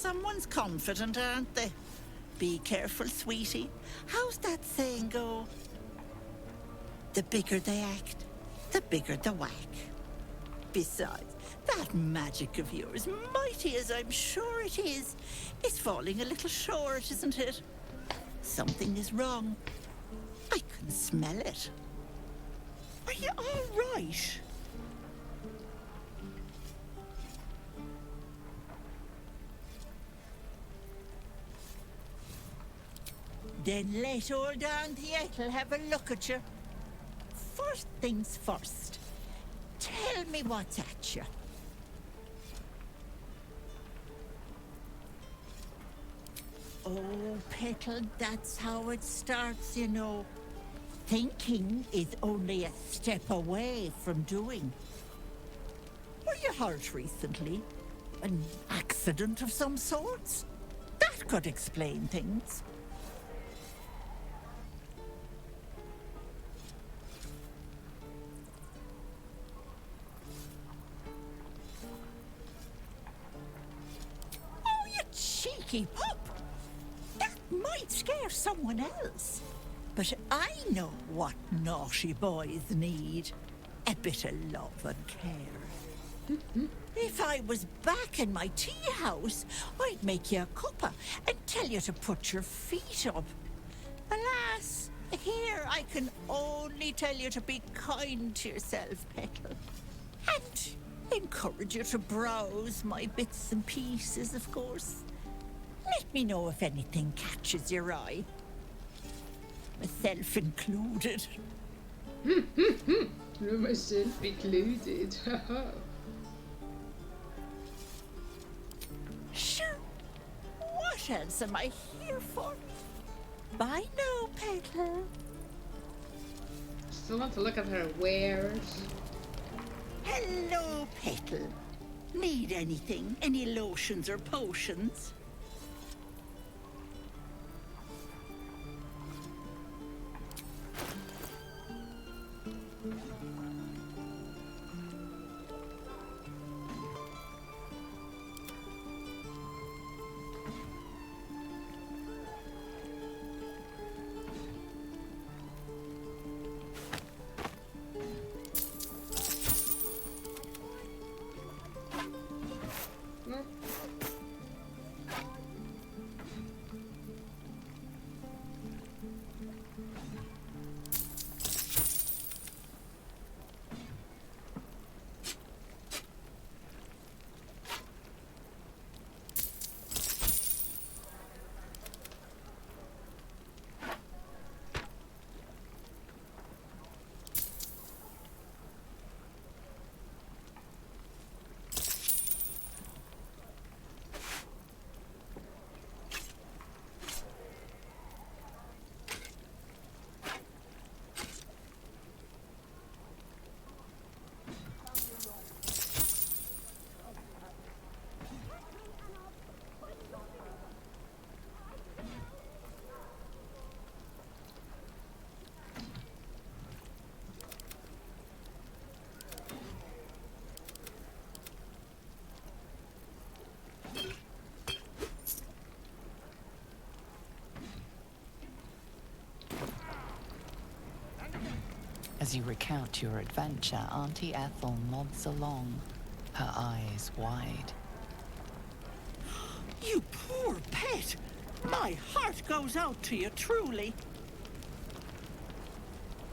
someone's confident, aren't they? Be careful, sweetie. How's that saying go? The bigger they act, the bigger the whack. Besides, that magic of yours, mighty as I'm sure it is falling a little short, isn't it? Something is wrong. I can smell it. Are you all right? Then let old Auntie Ethel have a look at you. First things first. Tell me what's at you. Oh, Petal, that's how it starts, you know. Thinking is only a step away from doing. Were you hurt recently? An accident of some sorts? That could explain things. Oh, you cheeky pup! That might scare someone else. But I know what naughty boys need. A bit of love and care. If I was back in my tea house, I'd make you a cuppa and tell you to put your feet up. Alas, here I can only tell you to be kind to yourself, Petal. And encourage you to browse my bits and pieces, of course. Let me know if anything catches your eye. Myself included. Myself included. Sure. What else am I here for? Bye now, Petal. Still want to look at her wares. Hello, Petal. Need anything? Any lotions or potions? As you recount your adventure, Auntie Ethel nods along, her eyes wide. You poor pet! My heart goes out to you, truly.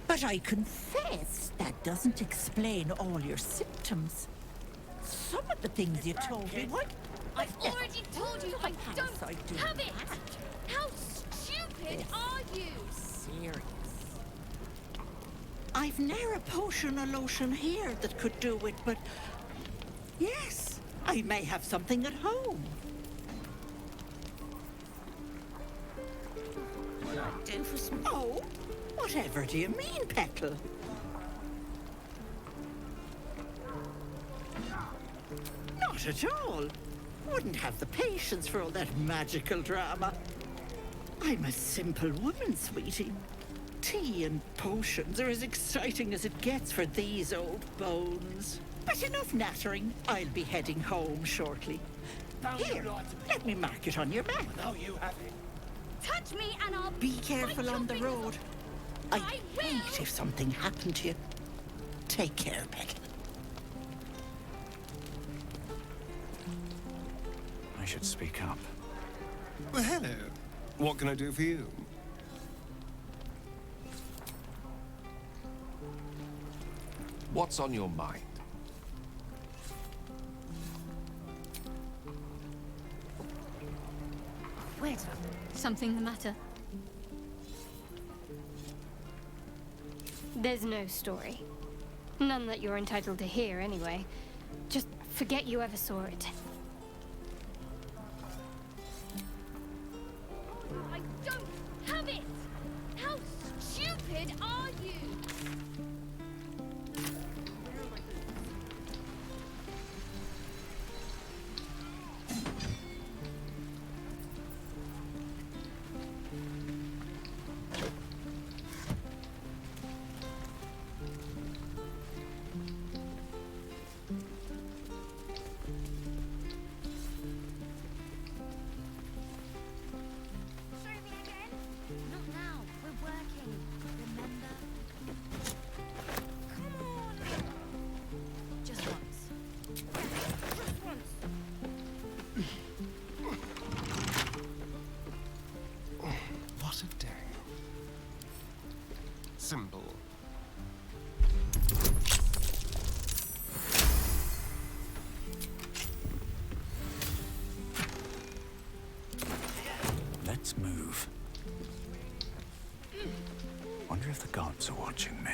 But I confess that doesn't explain all your symptoms. Some of the things you told me, what? I've already told you I don't have it! How stupid are you? Serious. I've ne'er a potion or lotion here that could do it, but yes, I may have something at home. What I do for some... Oh, whatever do you mean, Petal? Not at all. Wouldn't have the patience for all that magical drama. I'm a simple woman, sweetie. Tea and potions are as exciting as it gets for these old bones. But enough nattering. I'll be heading home shortly. Here, let me mark it on your map. Now you have it. Touch me and I'll Be careful bite on your the fingers road. off. I I will. hate if something happened to you. Take care, pet. I should speak up. Well, hello. What can I do for you? What's on your mind? Wait. Something the matter? There's no story. None that you're entitled to hear, anyway. Just forget you ever saw it. I don't have it! How stupid are you? Show me again? Not now. We're working. Remember? Come on. Just once. Just once. What a day. Simple. Let's move. Wonder if the gods are watching me.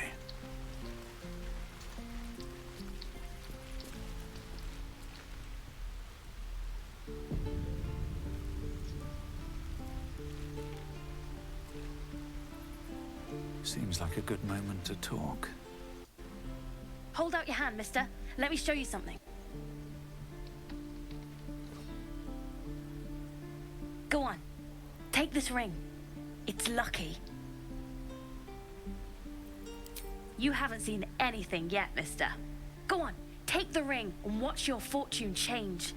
Seems like a good moment to talk. Hold out your hand, mister. Let me show you something. Go on. Take this ring. It's lucky. You haven't seen anything yet, mister. Go on. Take the ring and watch your fortune change.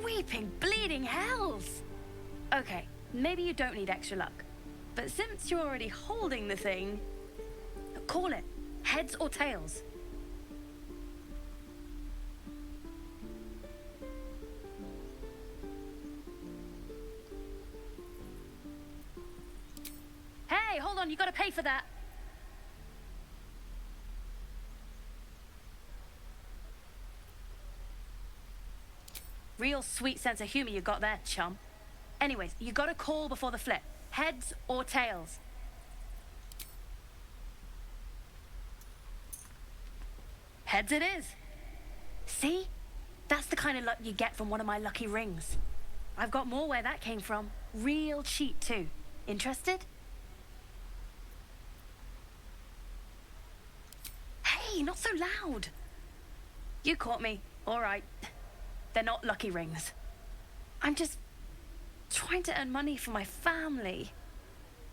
Weeping, bleeding hells! Okay, maybe you don't need extra luck. But since you're already holding the thing, call it. Heads or tails. Hey, hold on, you gotta pay for that. Real sweet sense of humor you got there, chum. Anyways, you gotta call before the flip. Heads or tails. Heads it is. See? That's the kind of luck you get from one of my lucky rings. I've got more where that came from. Real cheap, too. Interested? Hey, not so loud. You caught me. All right. They're not lucky rings. I'm just trying to earn money for my family.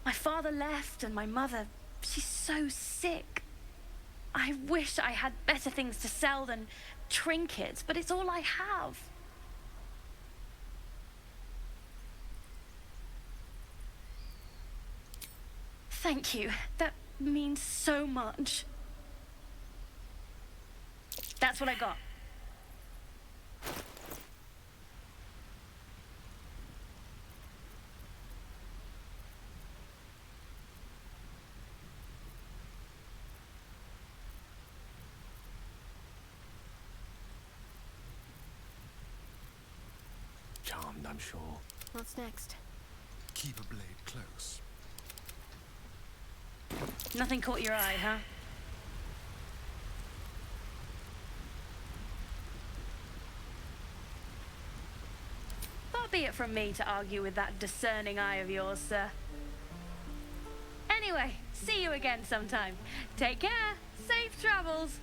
My father left and my mother, she's so sick. I wish I had better things to sell than trinkets, but it's all I have. Thank you. That means so much. That's what I got. Charmed, I'm sure. What's next? Keep a blade close. Nothing caught your eye, huh? be it from me to argue with that discerning eye of yours, sir. Anyway, see you again sometime. Take care. Safe travels.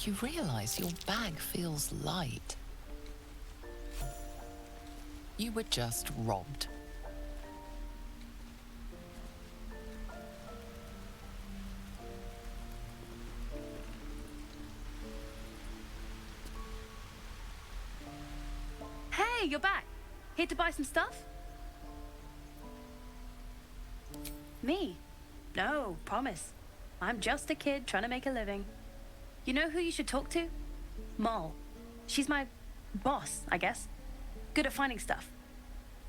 You realize your bag feels light. You were just robbed. Hey, you're back. Here to buy some stuff? Me? No, promise. I'm just a kid trying to make a living. You know who you should talk to? Moll. She's my boss, I guess. Good at finding stuff.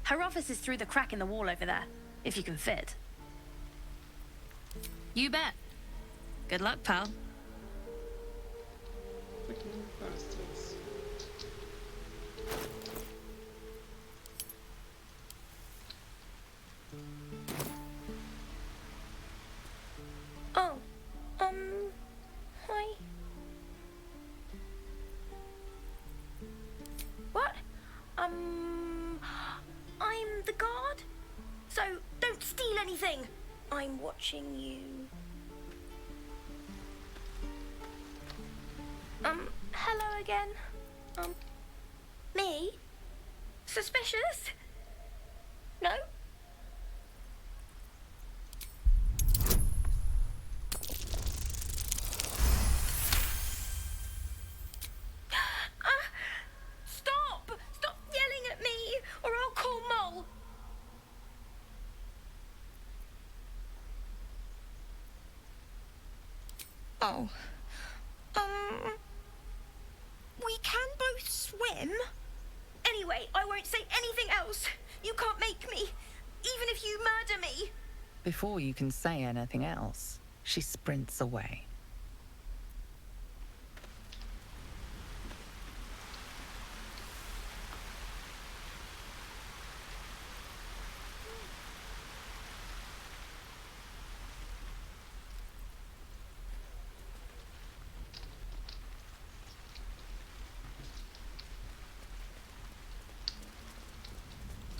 Her office is through the crack in the wall over there, if you can fit. You bet. Good luck, pal. Fucking bastards. Oh, hi. What? I'm the guard, so don't steal anything. I'm watching you. Hello again. Me? Suspicious? No? Stop! Stop yelling at me, or I'll call Moll. Oh. We can both swim. Anyway, I won't say anything else. You can't make me, even if you murder me. Before you can say anything else, she sprints away.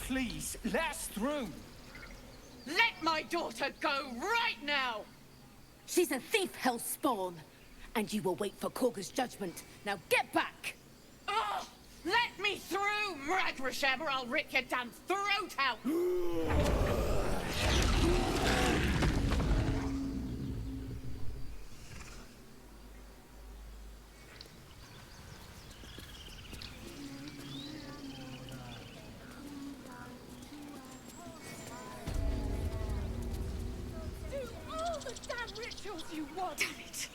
Please, let us through. Let my daughter go right now! She's a thief, hellspawn, and you will wait for Korga's judgment. Now get back! Oh, let me through, Mragrasham, or I'll rip your damn throat out! Damn it!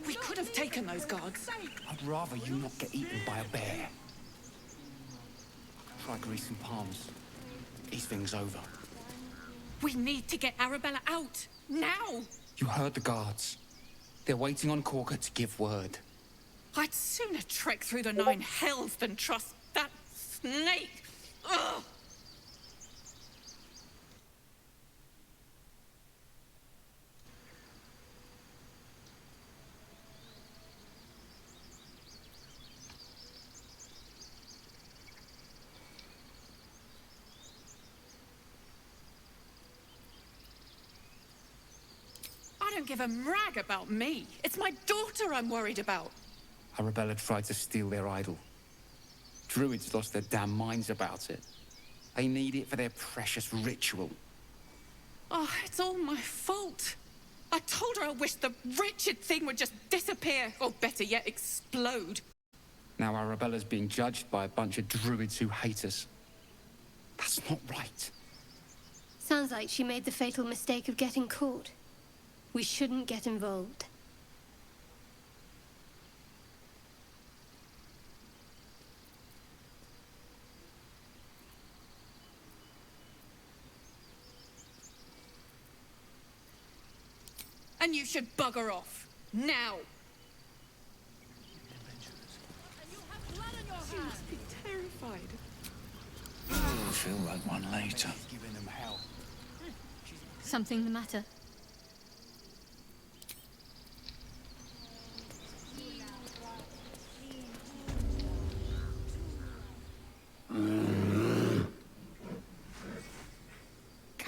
We could have taken those guards. I'd rather you not get eaten by a bear. Try greasing palms. These things over. We need to get Arabella out, now! You heard the guards. They're waiting on Korga to give word. I'd sooner trek through the 9 hells than trust that snake! Ugh! I don't give a rag about me. It's my daughter I'm worried about. Arabella tried to steal their idol. Druids lost their damn minds about it. They need it for their precious ritual. Oh, it's all my fault. I told her I wished the wretched thing would just disappear, or better yet, explode. Now Arabella's being judged by a bunch of druids who hate us. That's not right. Sounds like she made the fatal mistake of getting caught. We shouldn't get involved. And you should bugger off. Now. She must be terrified. I'll feel like one later. Giving them hell. Something the matter?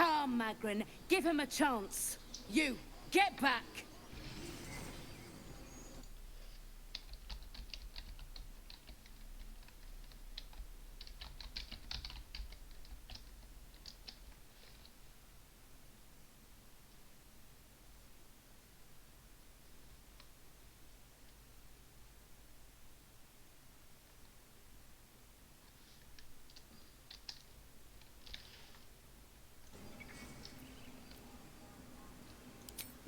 Calm, Magrin. Give him a chance. You, get back.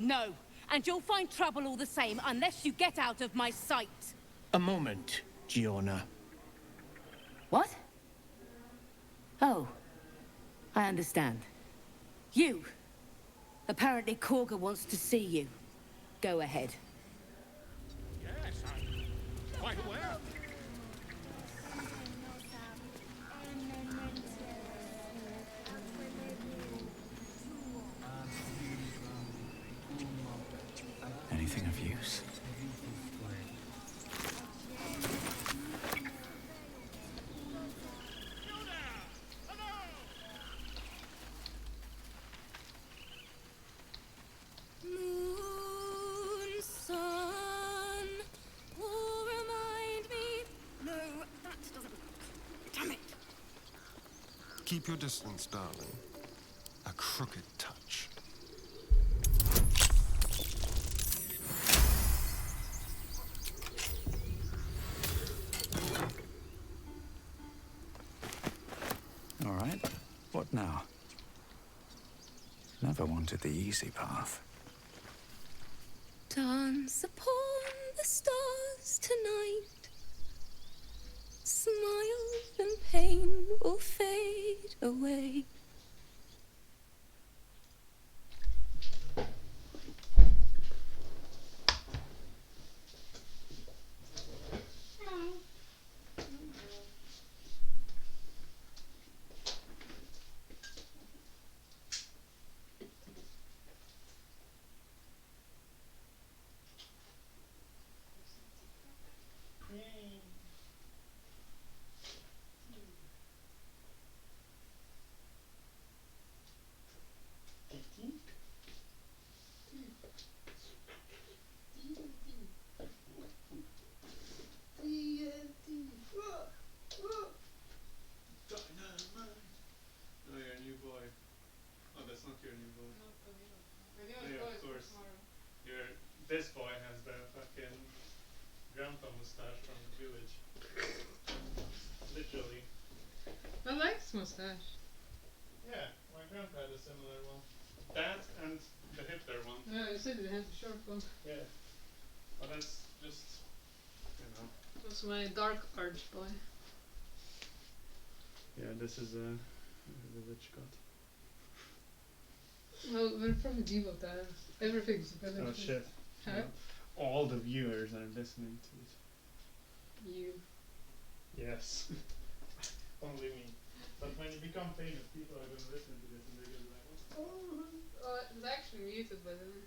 No, and you'll find trouble all the same unless you get out of my sight. A moment, Giona. What? Oh, I understand. You! Apparently Korga wants to see you. Go ahead. Yes, I'm quite aware. Anything of use? Moon, sun, will remind me. No, that doesn't. Damn it. Keep your distance, darling. A crooked touch. All right. What now? Never wanted the easy path. Dance upon the stars tonight. Smile and pain will fade away. This boy has the fucking grandpa mustache from the village. Literally. I like his mustache. Yeah, my grandpa had a similar one. That and the Hitler one. Yeah, you said it has a short one. Yeah. But that's just, you know. That's my dark arch boy. Yeah, this is a village god. Well, we're from medieval times. Everything's a village. Oh shit. Huh? Yeah. All the viewers are listening to it. You. Yes. Only me. But when you become famous, people are going to listen to this and they're going to be like, Oh, it's actually muted by the way.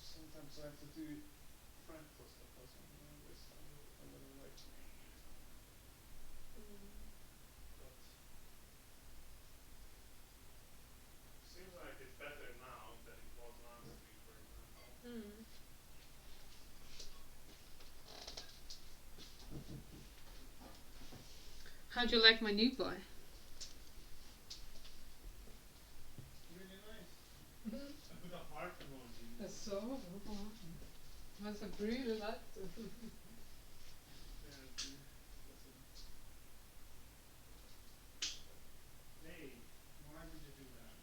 Sometimes I have to do fractal stuff as well. You know, this a little like but seems like it's better now than it was last week, for example. How'd you like my new boy? Really nice. I put a heart emoji. That's so. Must have really liked it. Hey, why would you do that?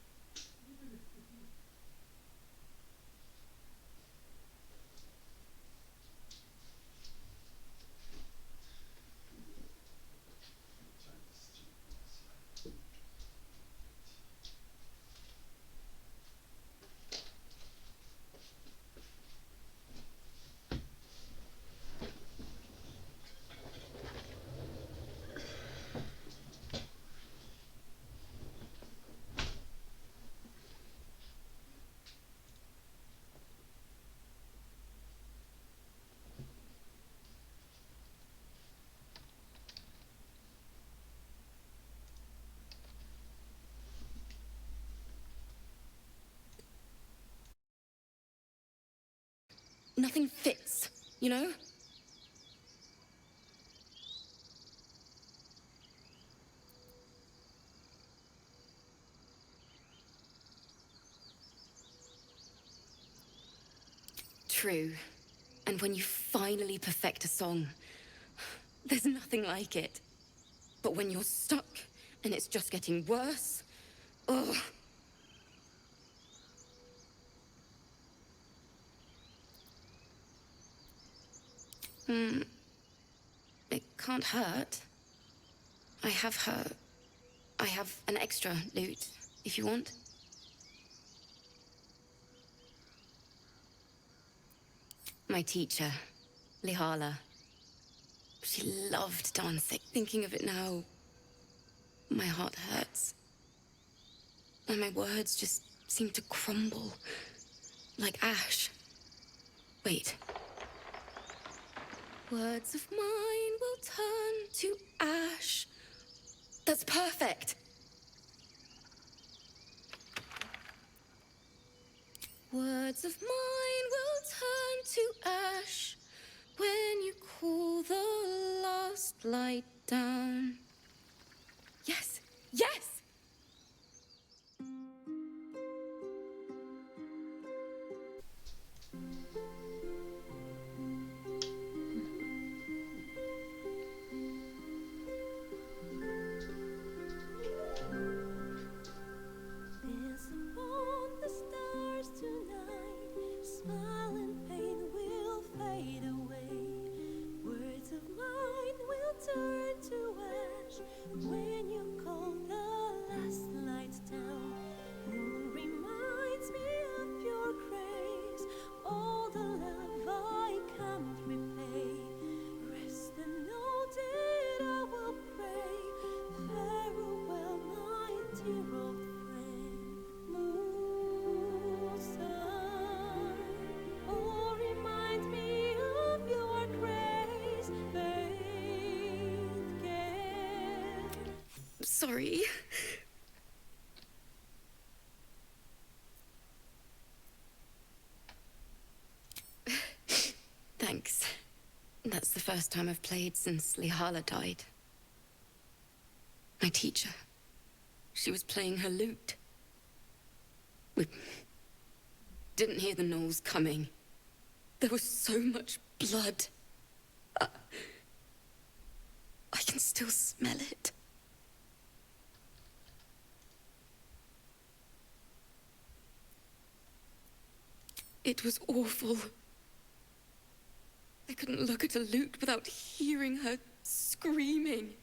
nothing fits, you know? True. And when you finally perfect a song, there's nothing like it. But when you're stuck and it's just getting worse, ugh. It can't hurt. I have an extra lute, if you want. My teacher, Lihala. She loved dancing. Thinking of it now, my heart hurts. And my words just seem to crumble, like ash. Wait. Words of mine will turn to ash. That's perfect. Words of mine will turn to ash when you cool the last light down. Yes, yes! Sorry. Thanks. That's the first time I've played since Lihala died. My teacher. She was playing her lute. We didn't hear the gnolls coming. There was so much blood. I can still smell it. It was awful. I couldn't look at a lute without hearing her screaming.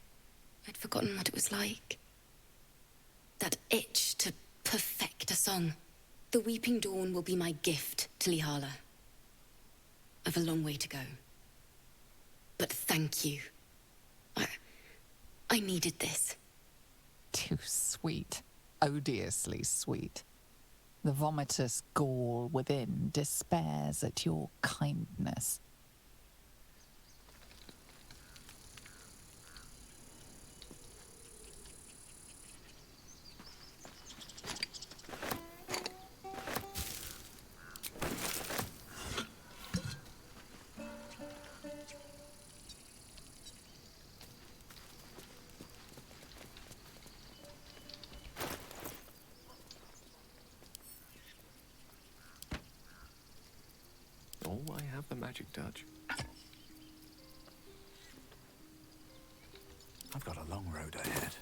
I'd forgotten what it was like. That itch to perfect a song. The Weeping Dawn will be my gift to Lihala. I've a long way to go. But thank you. I needed this. Too sweet. Odiously sweet. The vomitous gall within despairs at your kindness. Oh, I have the magic touch. I've got a long road ahead.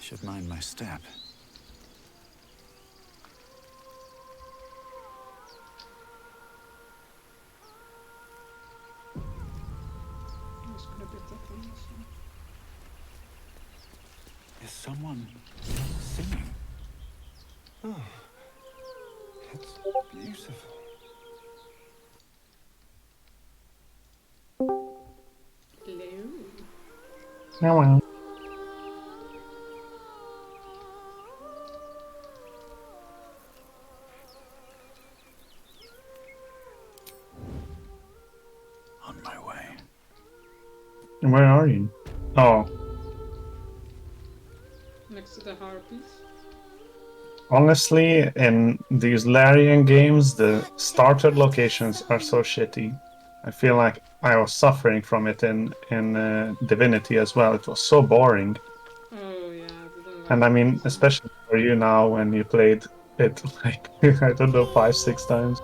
Should mind my step. Is someone singing? Oh, it's beautiful. Now well. On my way. And where are you? Oh. Next to the harpies. Honestly, in these Larian games, the starter locations are so shitty. I feel like I was suffering from it in Divinity as well. It was so boring. Oh yeah, I didn't like And I it mean, so much. especially for you now when you played it like, I don't know, 5, 6 times.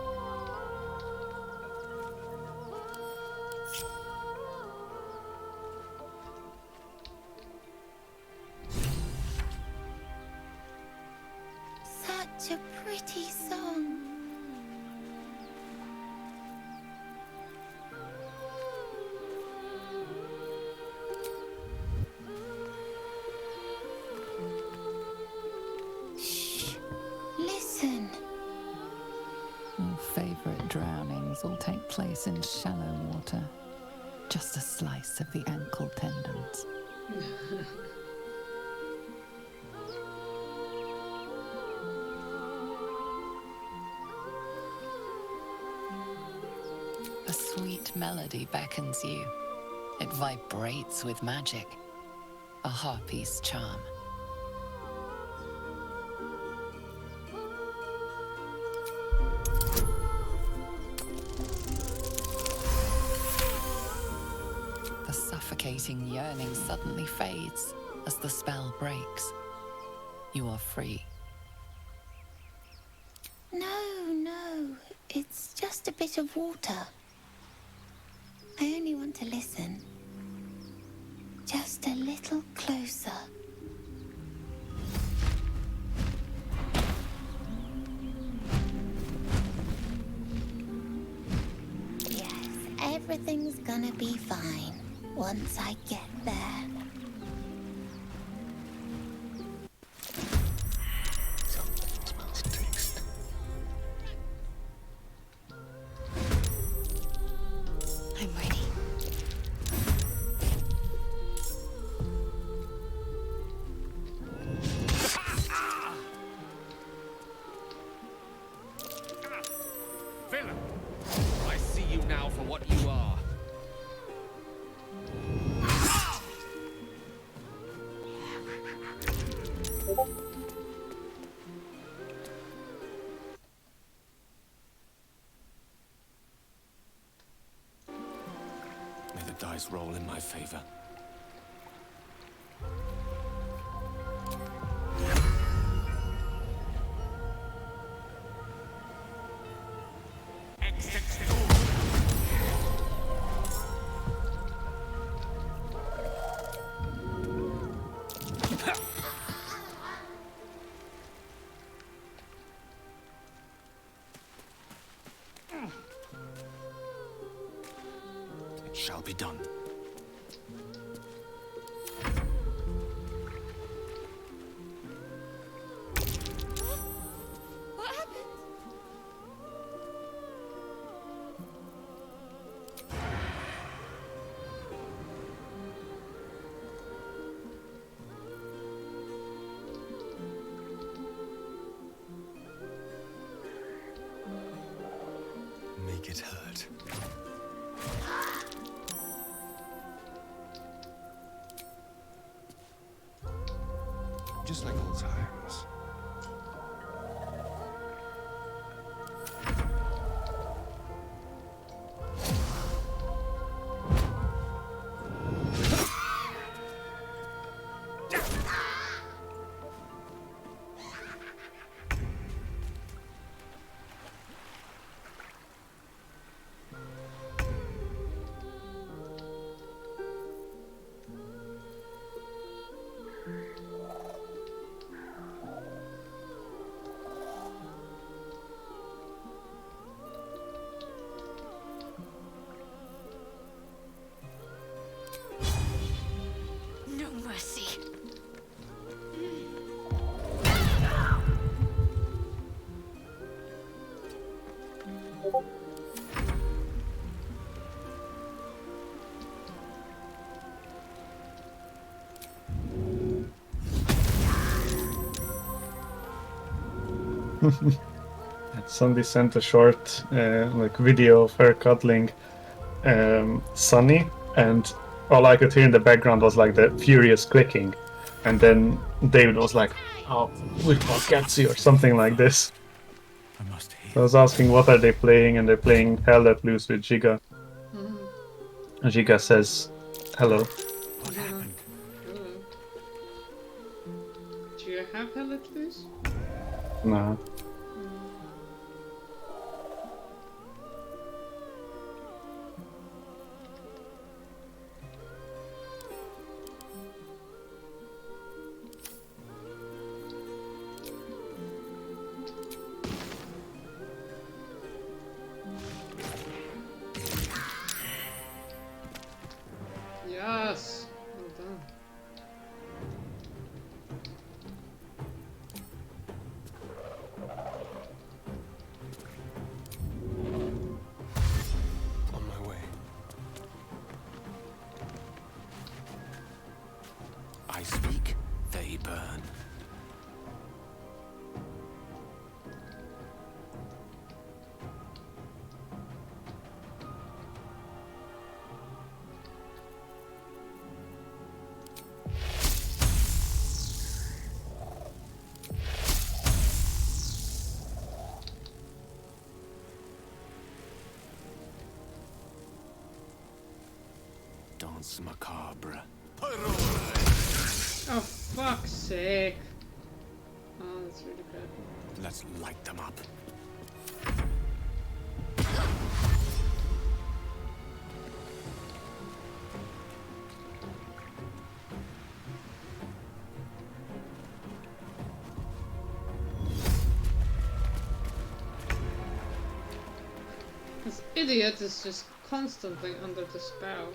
Such a pretty song. Shh. Listen. Your favorite drownings all take place in shallow water. Just a slice of the ankle tendons. A sweet melody beckons you. It vibrates with magic. A harpy's charm. The suffocating yearning suddenly fades as the spell breaks. You are free. No. It's just a bit of water. I only want to listen. Just a little closer. Yes, everything's gonna be fine once I get there. Smells taste. I'm ready. Villain! I see you now for what you are. May the dice roll in my favor. It shall be done. What happened? Make it hurt. Just like old times. No mercy. Somebody sent a short like video of her cuddling Sunny, and all I could hear in the background was like the furious clicking. And then David was like, "Oh, we'll get you," or something like this. So I was asking what are they playing, and they're playing Hell Let Loose with Giga. And Giga says, "Hello." What happened? Hello. Do you have Hell Let Loose? No. Yes! Well done. On my way. I speak, they burn. Danse macabre. Oh, fuck's sake. Oh, that's really bad. Let's light them up. This idiot is just constantly under the spell.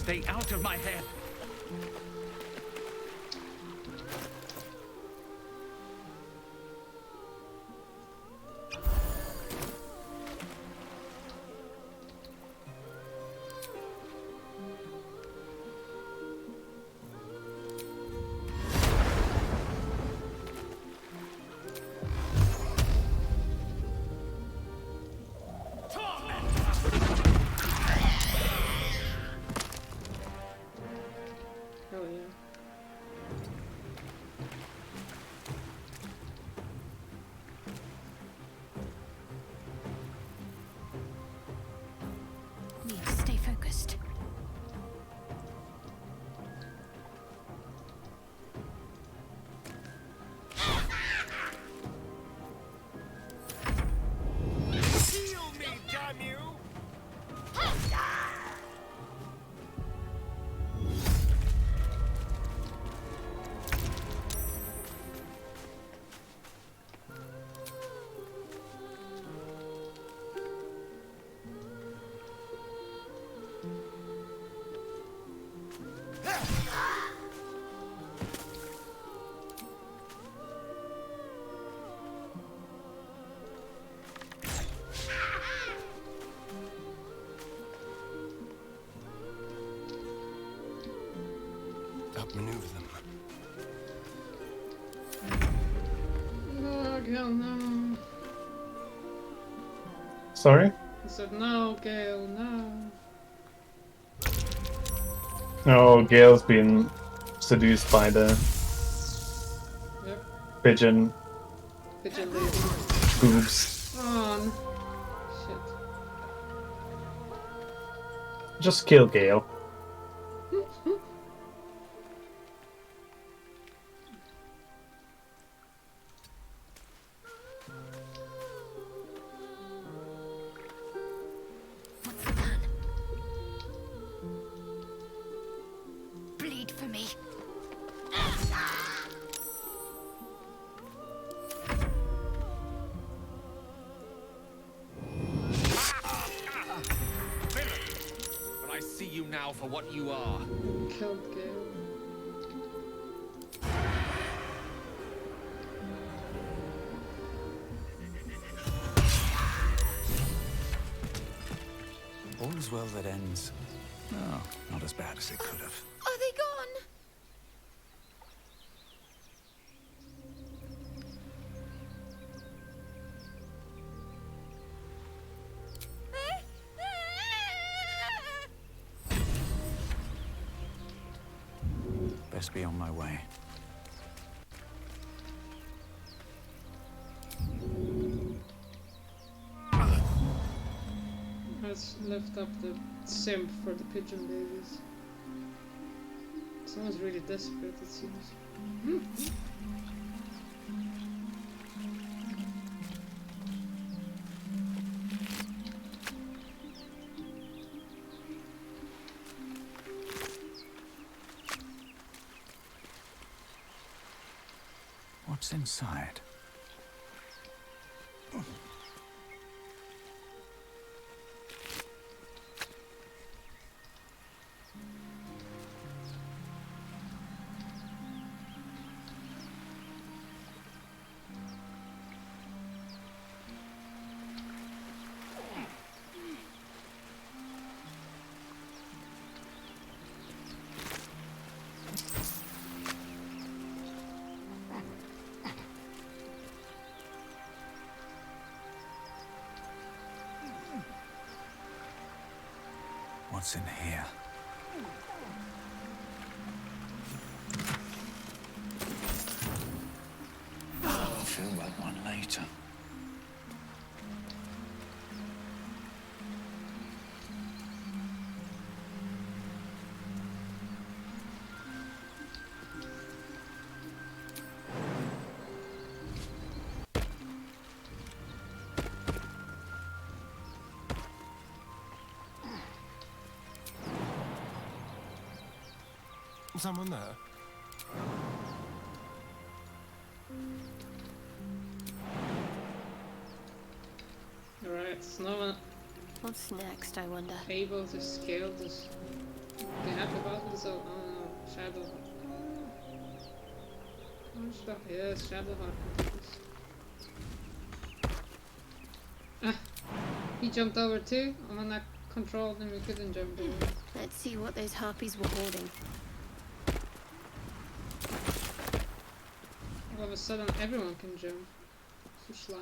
Stay out of my head. Hell yeah. Need to stay focused. Heal me, damn you! Outmaneuver them. Oh, Gale, no. Sorry? I said no, Gale, no. Oh, Gale's been seduced by the Yep. pigeon Pigeon lady. boobs. Oh, shit. Just kill Gale. for what you are. Killed Gale. All is well that ends. Oh, not as bad as it could have. Are they gone? Best be on my way. Let's lift up the simp for the pigeon babies. Someone's really desperate, it seems. What's inside? What's in here? I'll feel like one later. Someone there? Alright, so no one What's next, I wonder? able to scale this. They have the button, so oh no, Shadow. Yes, Shadow Heart. Ah, he jumped over too. I'm on that control, then we couldn't jump over. Let's see what those harpies were holding. All of a sudden, everyone can jump. Such lies.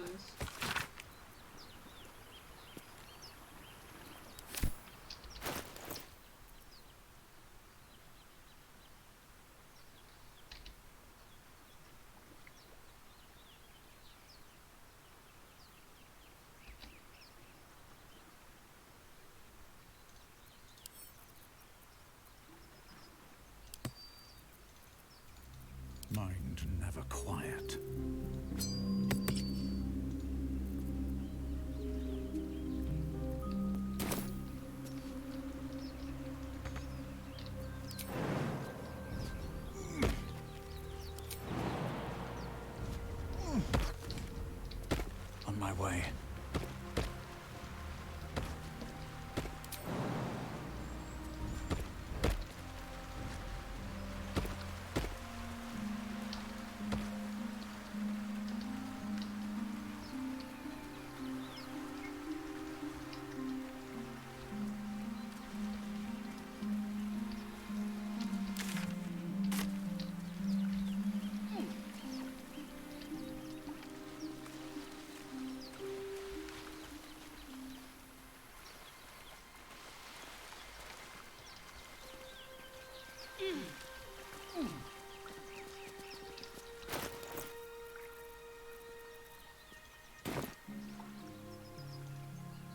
Mind never quiet. On my way.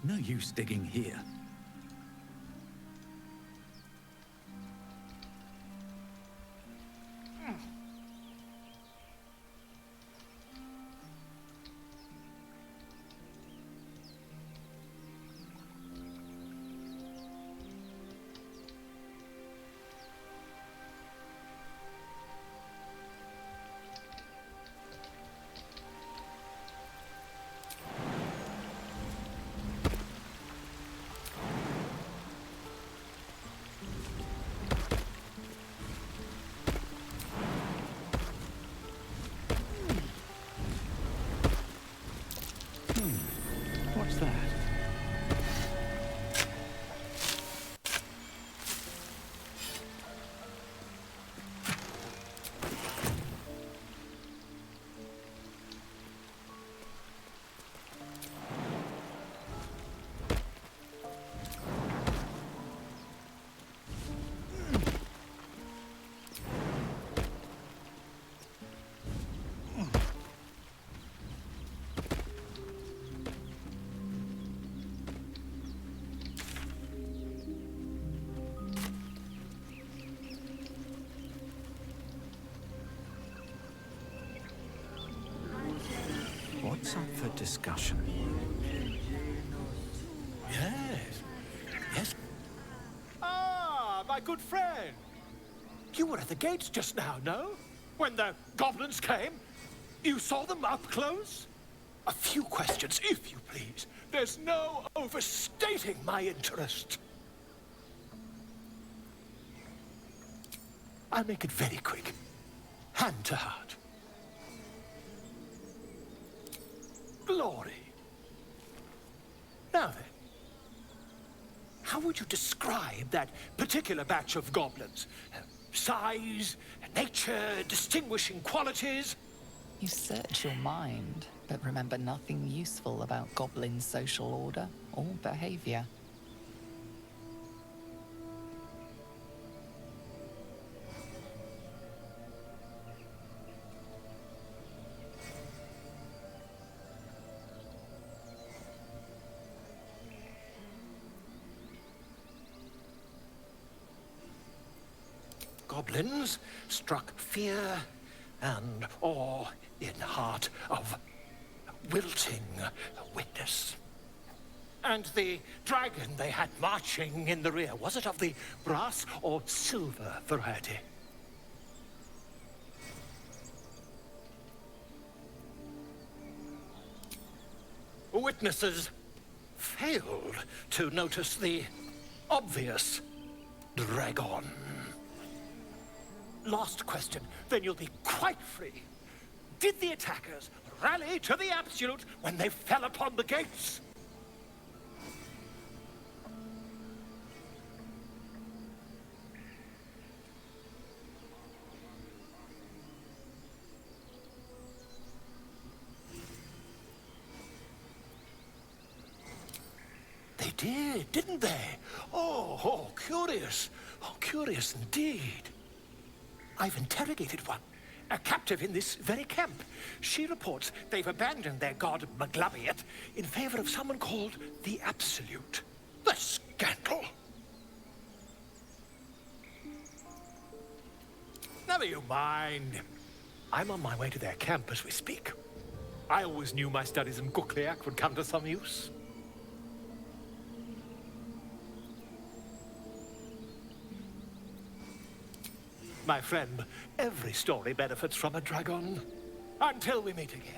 No use digging here. that? What's up for discussion? Yes. Yes. Ah, my good friend. You were at the gates just now, no? When the goblins came? You saw them up close? A few questions, if you please. There's no overstating my interest. I'll make it very quick. Hand to heart. Glory. Now then, how would you describe that particular batch of goblins? Size, nature, distinguishing qualities? You search your mind, but remember nothing useful about goblin social order or behavior. Goblins struck fear and awe in heart of wilting witness. And the dragon they had marching in the rear, was it of the brass or silver variety? Witnesses failed to notice the obvious dragon. Last question, then you'll be quite free. Did the attackers rally to the absolute when they fell upon the gates? They did, didn't they? Oh, curious. Oh, curious indeed. I've interrogated one, a captive in this very camp. She reports they've abandoned their god Maglabiet in favor of someone called the Absolute. The scandal! Never you mind. I'm on my way to their camp as we speak. I always knew my studies in Gukliak would come to some use. My friend, every story benefits from a dragon. Until we meet again.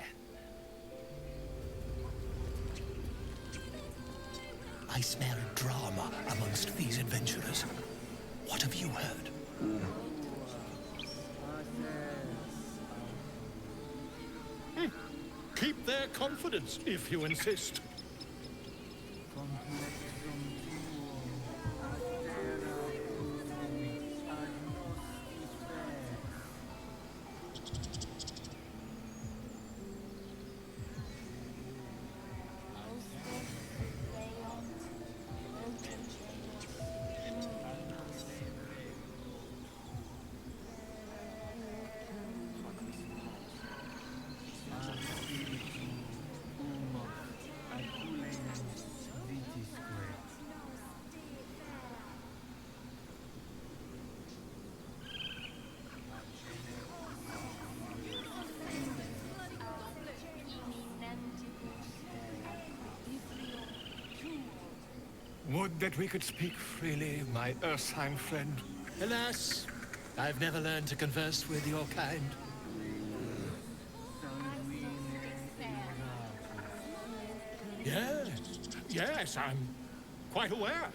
I smell drama amongst these adventurers. What have you heard? Keep their confidence, if you insist. Would that we could speak freely, my Ursheim friend. Alas, I've never learned to converse with your kind. Yes, I'm quite aware.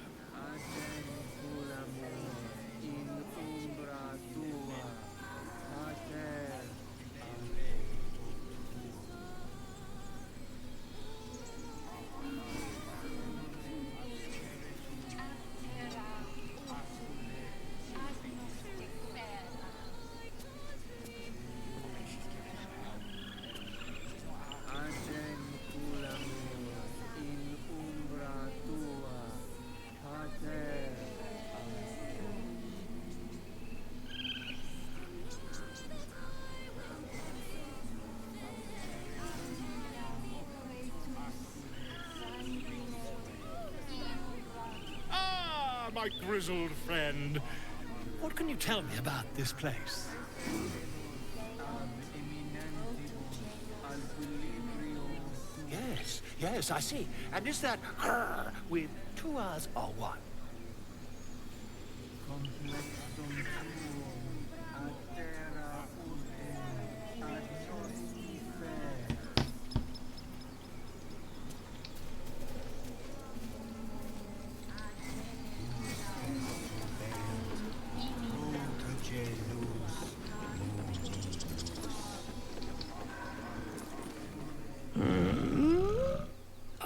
my grizzled friend. What can you tell me about this place? Yes, I see. And is that with 2 R's or 1?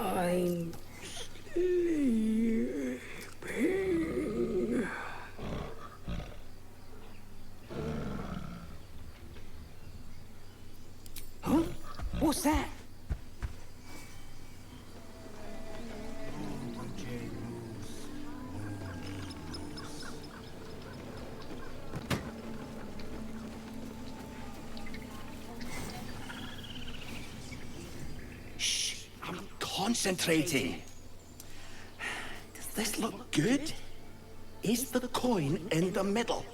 I'm sleeping. Huh? What's that? Concentrating. Does this look good? Is the coin in the middle?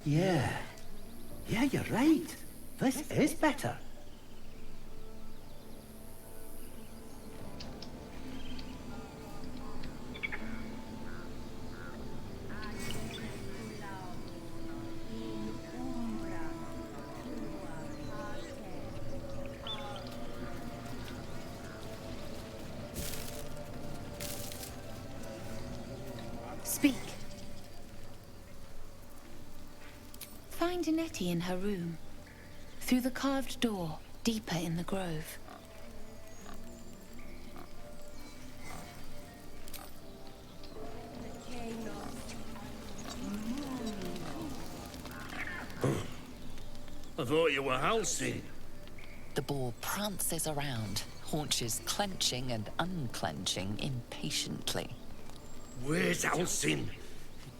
Yeah, you're right. This is better. Speak. Find Nettie in her room. Through the carved door, deeper in the grove. I thought you were housing. The boar prances around, haunches clenching and unclenching impatiently. Where's Alcin?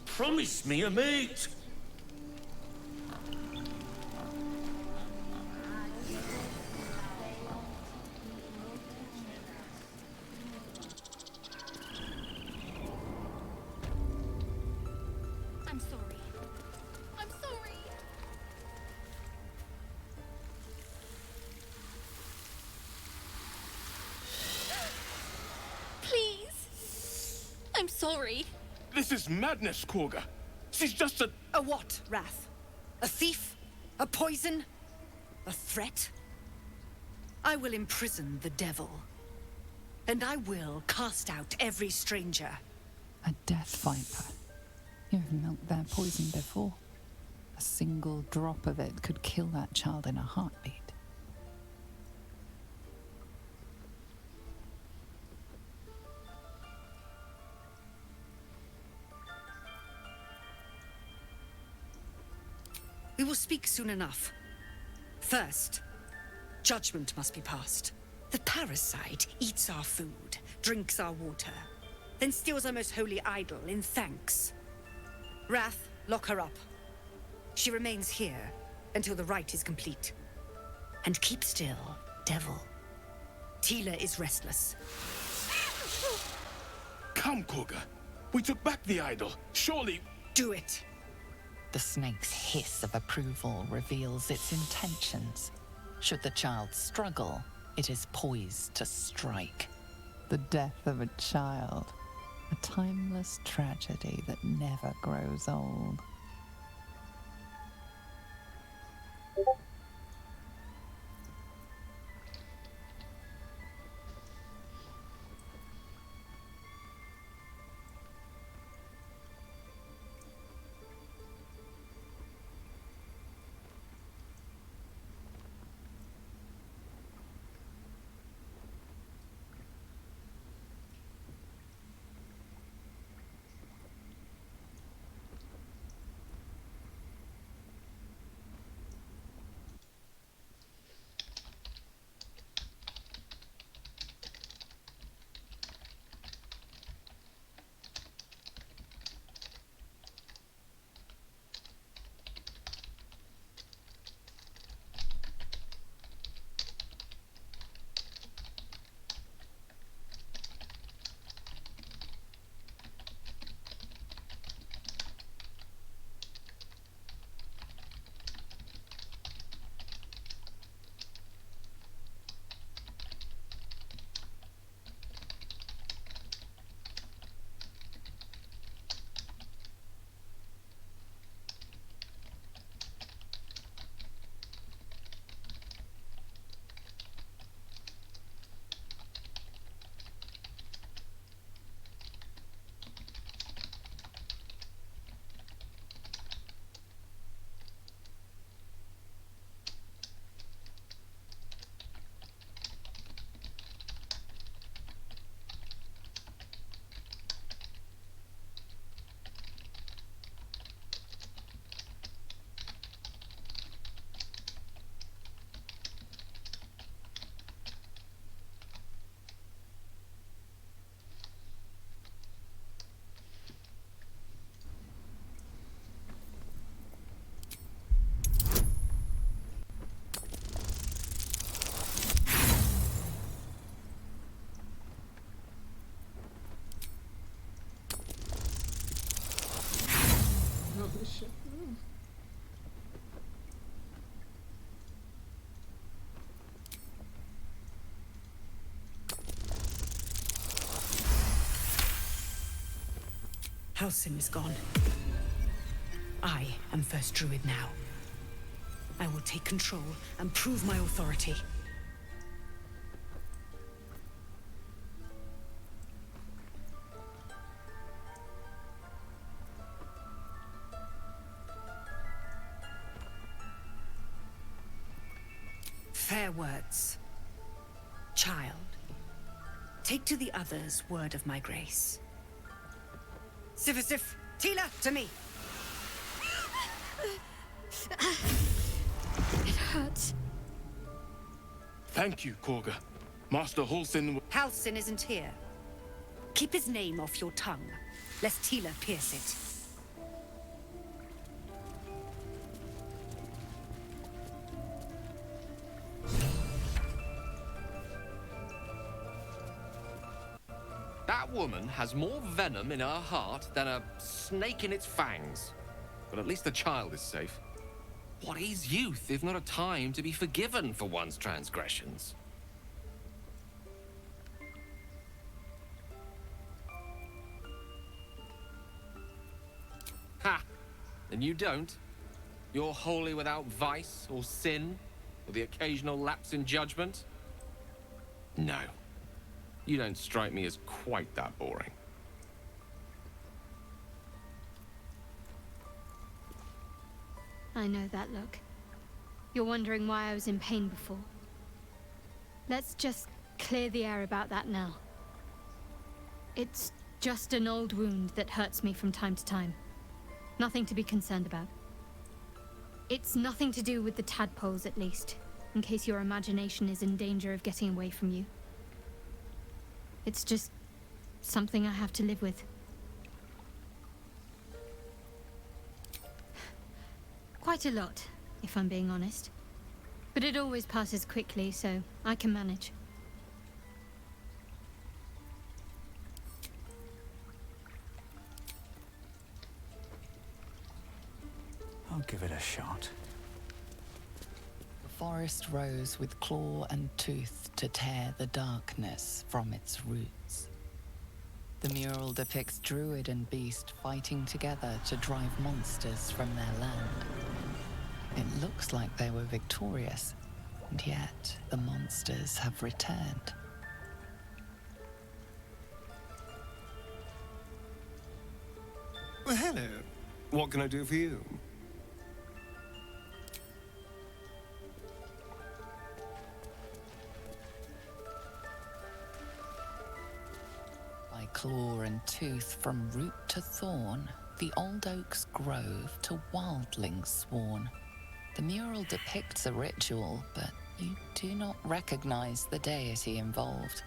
Promise me a mate. I'm sorry. I'm sorry. Please. I'm sorry. This is madness, Korga. She's just a... A what, Wrath? A thief? A poison? A threat? I will imprison the devil. And I will cast out every stranger. A death viper. You've milked their poison before. A single drop of it could kill that child in a heartbeat. We will speak soon enough. First, judgment must be passed. The parasite eats our food, drinks our water, then steals our most holy idol in thanks. Wrath, lock her up. She remains here until the rite is complete. And keep still, devil. Tila is restless. Come, Korga. We took back the idol. Surely... Do it. The snake's hiss of approval reveals its intentions. Should the child struggle, it is poised to strike. The death of a child. A timeless tragedy that never grows old. Halsin is gone. I am first druid now. I will take control and prove my authority. Fair words. Child, take to the others word of my grace. Sif, Tila, to me! It hurts. Thank you, Korga. Master Halsin... Halsin isn't here. Keep his name off your tongue, lest Tila pierce it. That woman has more venom in her heart than a snake in its fangs. But at least the child is safe. What is youth if not a time to be forgiven for one's transgressions? Ha! And you don't? You're wholly without vice or sin, or the occasional lapse in judgment? No. You don't strike me as quite that boring. I know that look. You're wondering why I was in pain before. Let's just clear the air about that now. It's just an old wound that hurts me from time to time. Nothing to be concerned about. It's nothing to do with the tadpoles, at least, in case your imagination is in danger of getting away from you. It's just something I have to live with. Quite a lot, if I'm being honest. But it always passes quickly, so I can manage. I'll give it a shot. The forest rose with claw and tooth to tear the darkness from its roots. The mural depicts druid and beast fighting together to drive monsters from their land. It looks like they were victorious, and yet the monsters have returned. Well, hello. What can I do for you? By claw and tooth from root to thorn, the old oak's grove to wildlings sworn. The mural depicts a ritual, but you do not recognize the deity involved.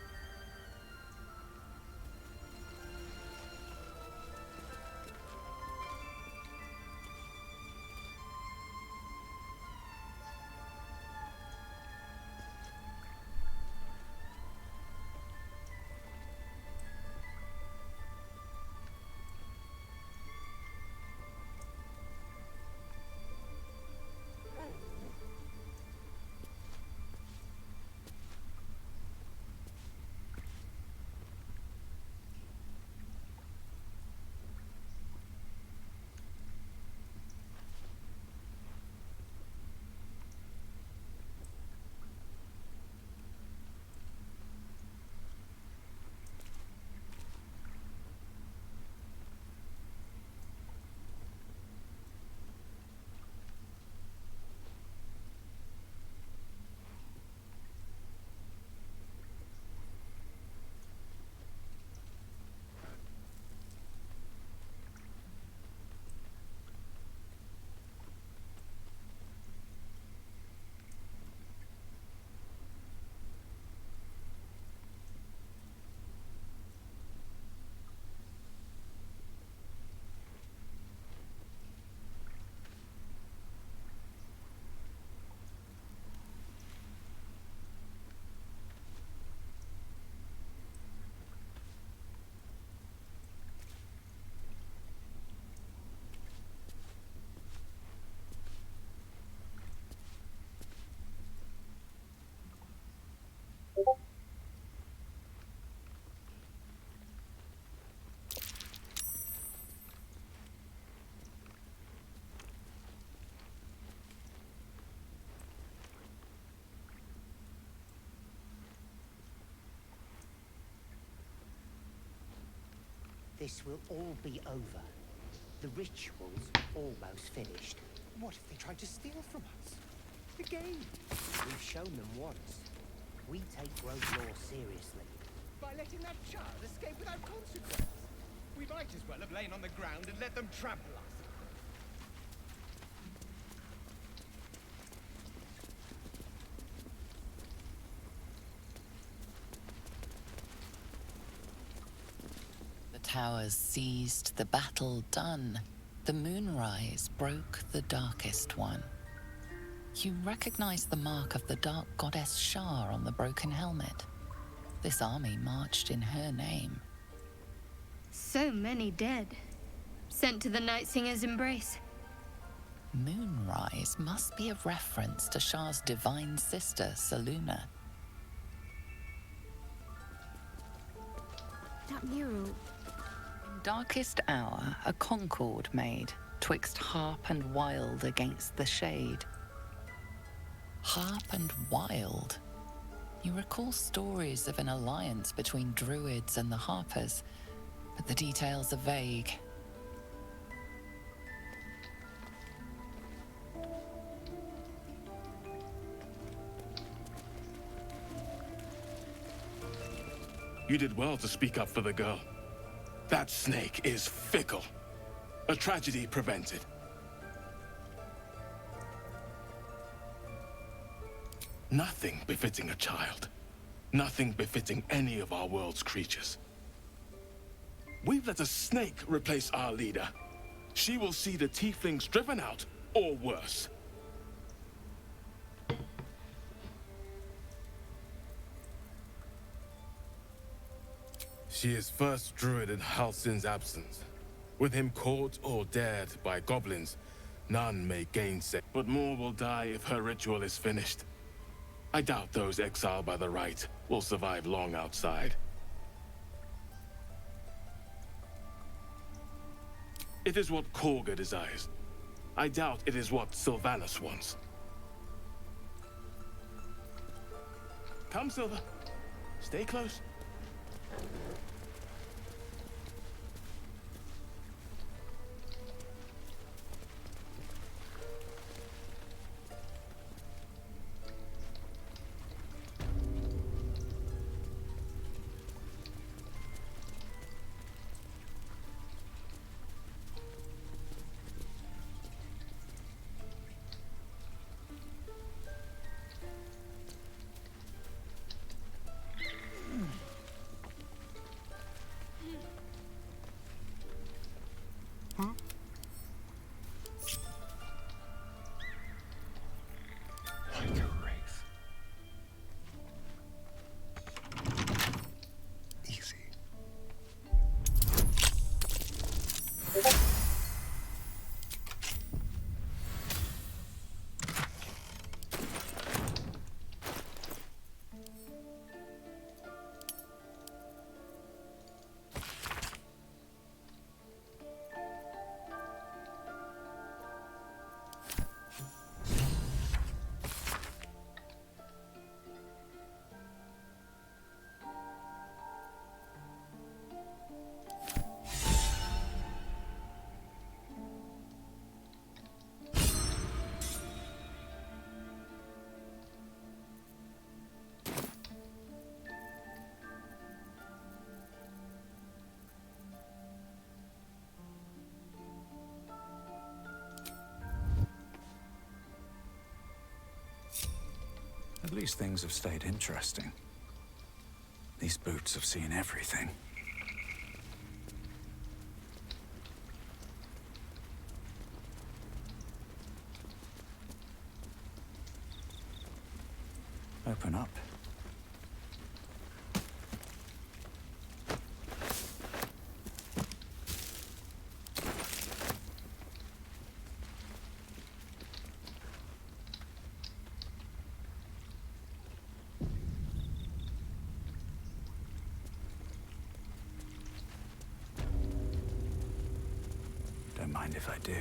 this will all be over. The ritual's almost finished. What if they tried to steal from us? Again? We've shown them once. We take road law seriously. By letting that child escape without consequence. We might as well have lain on the ground and let them trample us. The towers seized, the battle done. The moonrise broke the darkest one. You recognize the mark of the dark goddess Shar on the broken helmet. This army marched in her name. So many dead. Sent to the Night Singer's embrace. Moonrise must be a reference to Shar's divine sister, Selûne. That mural. In darkest hour, a concord made, twixt harp and wild against the shade. Harp and wild. You recall stories of an alliance between druids and the harpers, but the details are vague. You did well to speak up for the girl. That snake is fickle. A tragedy prevented. Nothing befitting a child. Nothing befitting any of our world's creatures. We've let a snake replace our leader. She will see the tieflings driven out, or worse. She is first druid in Halsin's absence. With him caught or dared by goblins, none may gainsay. But more will die if her ritual is finished. I doubt those exiled by the right will survive long outside. It is what Korga desires. I doubt it is what Sylvanas wants. Come, Silva. Stay close. At least things have stayed interesting. These boots have seen everything. Open up. Don't mind if I do.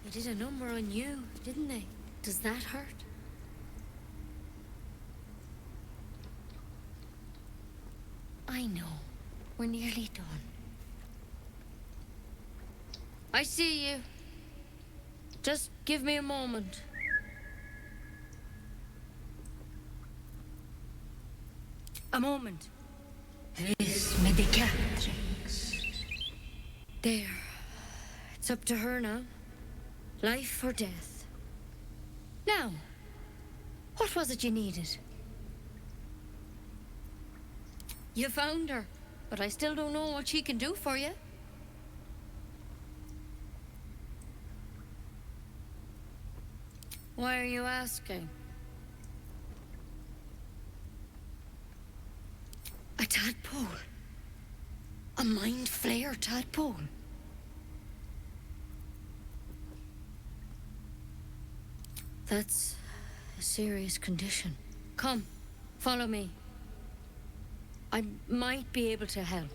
They did a number on you, didn't they? Does that hurt? I know. We're nearly done. I see you. Just give me a moment. A moment. This may be Catherine's. There. It's up to her now. Life or death. Now, what was it you needed? You found her, but I still don't know what she can do for you. Why are you asking? A tadpole. A mind flayer tadpole. That's a serious condition. Come, follow me. I might be able to help.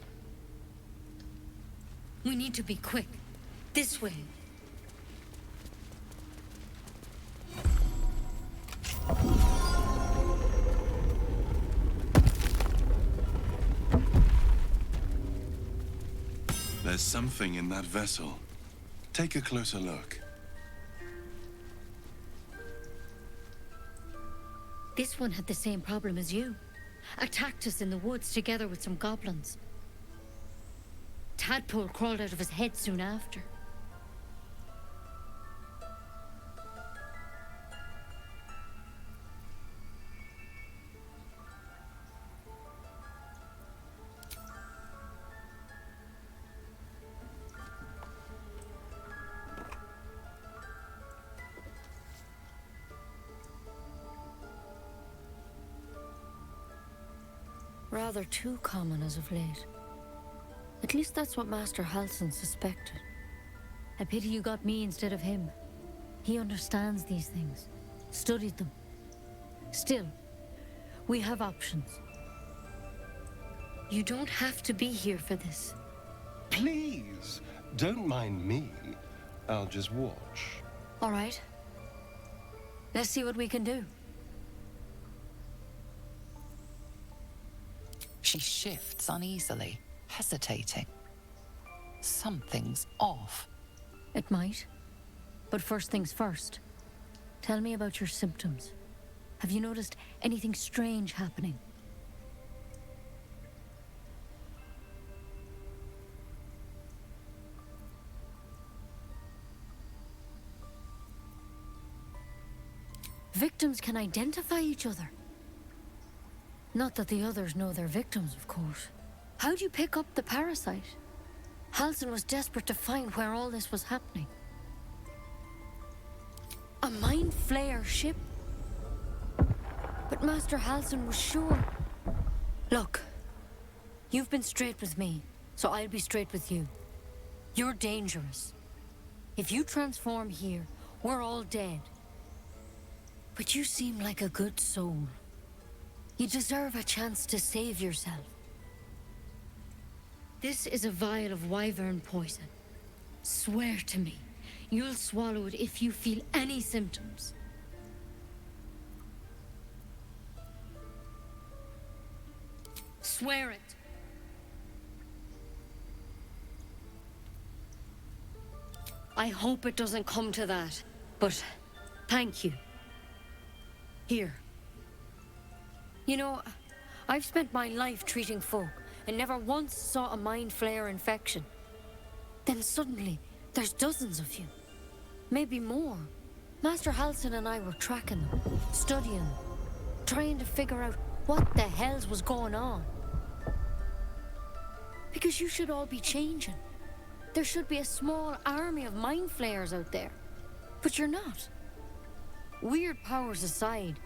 We need to be quick. This way. There's something in that vessel. Take a closer look. This one had the same problem as you. Attacked us in the woods together with some goblins. Tadpole crawled out of his head soon after. Rather too common as of late. At least that's what Master Halsin suspected. I pity you got me instead of him. He understands these things, studied them. Still, we have options. You don't have to be here for this. Please, don't mind me. I'll just watch. All right. Let's see what we can do. She shifts uneasily, hesitating. Something's off. It might. But first things first. Tell me about your symptoms. Have you noticed anything strange happening? Victims can identify each other. Not that the others know they're victims, of course. How'd you pick up the parasite? Halsin was desperate to find where all this was happening. A mind flayer ship? But Master Halsin was sure. Look, you've been straight with me, so I'll be straight with you. You're dangerous. If you transform here, we're all dead. But you seem like a good soul. You deserve a chance to save yourself. This is a vial of wyvern poison. Swear to me, you'll swallow it if you feel any symptoms. Swear it. I hope it doesn't come to that, but thank you. Here. You know, I've spent my life treating folk and never once saw a mind flayer infection. Then suddenly, there's dozens of you. Maybe more. Master Halsin and I were tracking them, studying them, trying to figure out what the hells was going on. Because you should all be changing. There should be a small army of mind flayers out there. But you're not. Weird powers aside,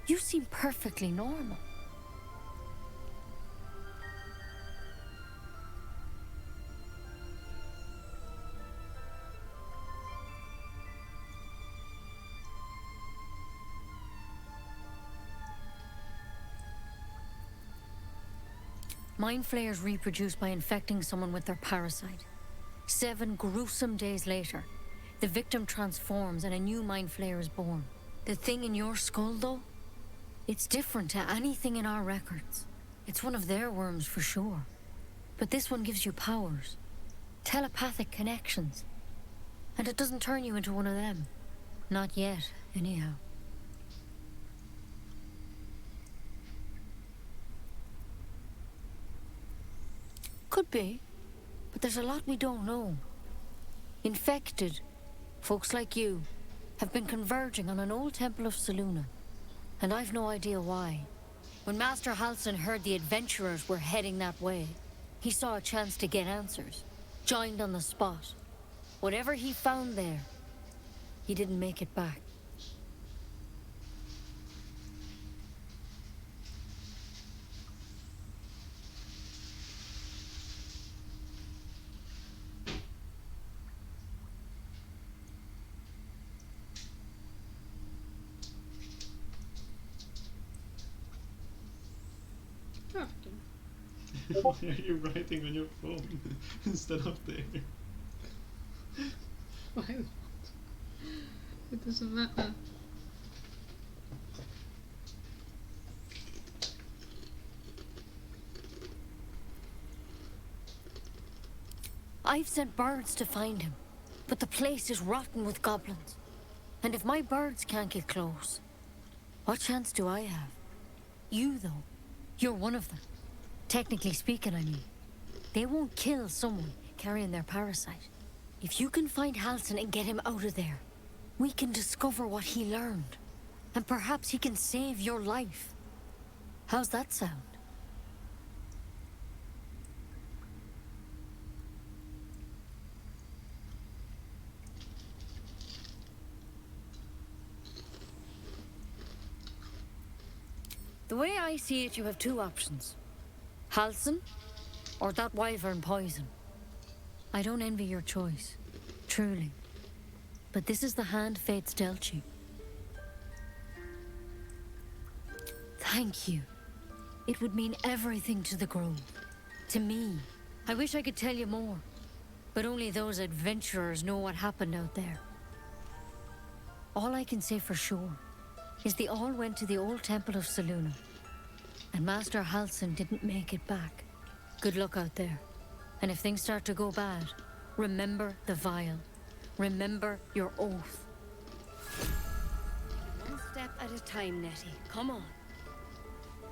you seem perfectly normal. Mind flayers reproduce by infecting someone with their parasite. 7 gruesome days later, the victim transforms and a new mind flayer is born. The thing in your skull, though? It's different to anything in our records. It's one of their worms for sure. But this one gives you powers. Telepathic connections. And it doesn't turn you into one of them. Not yet, anyhow. Could be. But there's a lot we don't know. Infected, folks like you, have been converging on an old temple of Selûne. And I've no idea why. When Master Halsin heard the adventurers were heading that way, he saw a chance to get answers. Joined on the spot. Whatever he found there, he didn't make it back. Why are you writing on your phone instead of there? Why not? It doesn't matter. I've sent birds to find him, but the place is rotten with goblins. And if my birds can't get close, what chance do I have? You, though, you're one of them. Technically speaking, I mean. They won't kill someone carrying their parasite. If you can find Halsin and get him out of there, we can discover what he learned. And perhaps he can save your life. How's that sound? The way I see it, you have two options. Halsin, or that wyvern poison. I don't envy your choice, truly. But this is the hand fate's dealt you. Thank you. It would mean everything to the Grove. To me. I wish I could tell you more. But only those adventurers know what happened out there. All I can say for sure is they all went to the old temple of Selûne. And Master Halsin didn't make it back. Good luck out there. And if things start to go bad, remember the vial. Remember your oath. One step at a time, Nettie. Come on.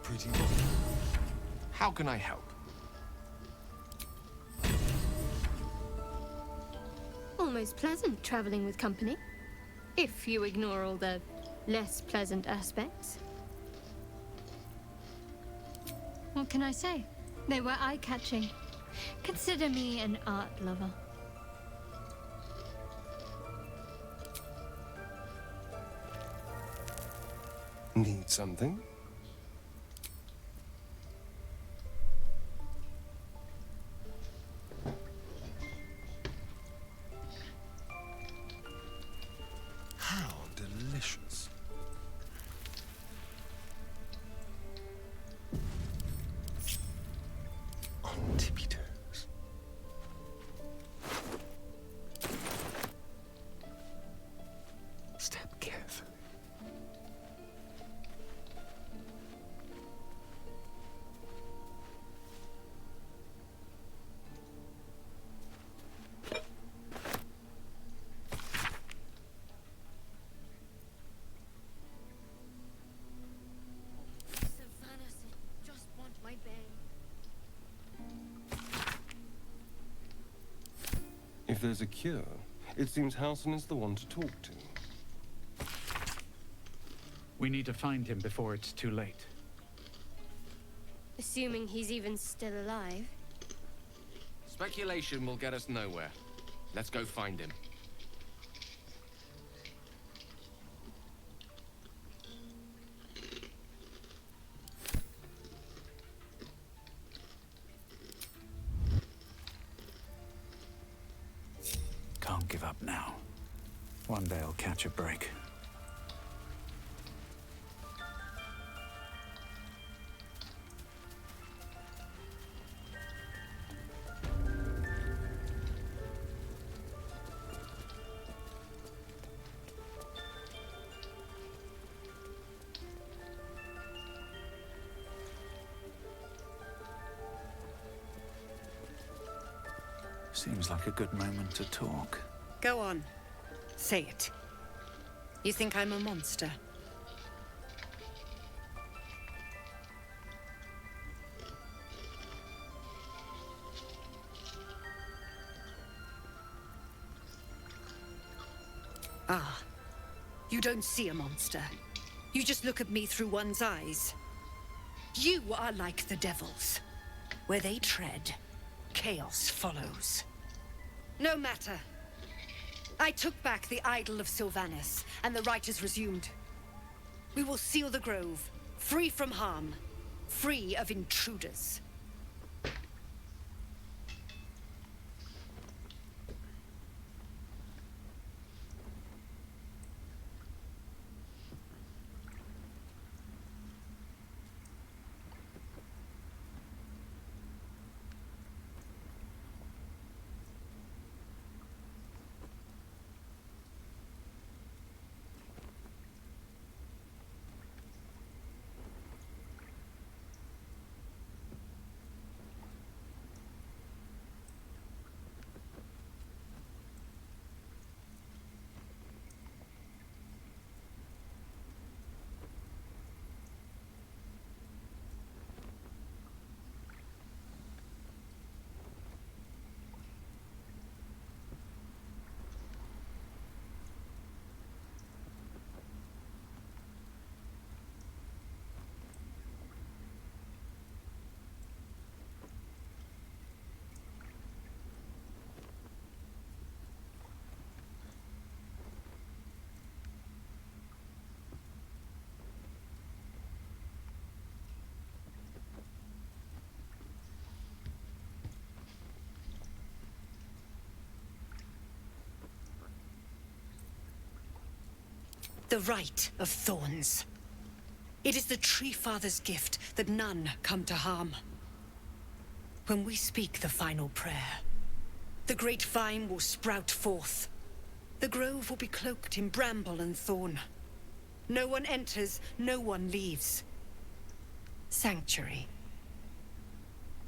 Pretty. How can I help? Almost pleasant traveling with company. If you ignore all the less pleasant aspects. What can I say? They were eye-catching. Consider me an art lover. Need something? How delicious. On tippy toes. Step carefully. Just want my bang. If there's a cure, it seems Halsin is the one to talk to. We need to find him before it's too late. Assuming he's even still alive. Speculation will get us nowhere. Let's go find him. Can't give up now. One day I'll catch a break. Seems like a good moment to talk. Go on. Say it. You think I'm a monster? Ah. You don't see a monster. You just look at me through one's eyes. You are like the devils. Where they tread, chaos follows. No matter. I took back the idol of Sylvanas, and the rite is resumed. We will seal the grove, free from harm, free of intruders. The Rite of Thorns. It is the Tree Father's gift that none come to harm. When we speak the final prayer, the great vine will sprout forth. The grove will be cloaked in bramble and thorn. No one enters, no one leaves. Sanctuary.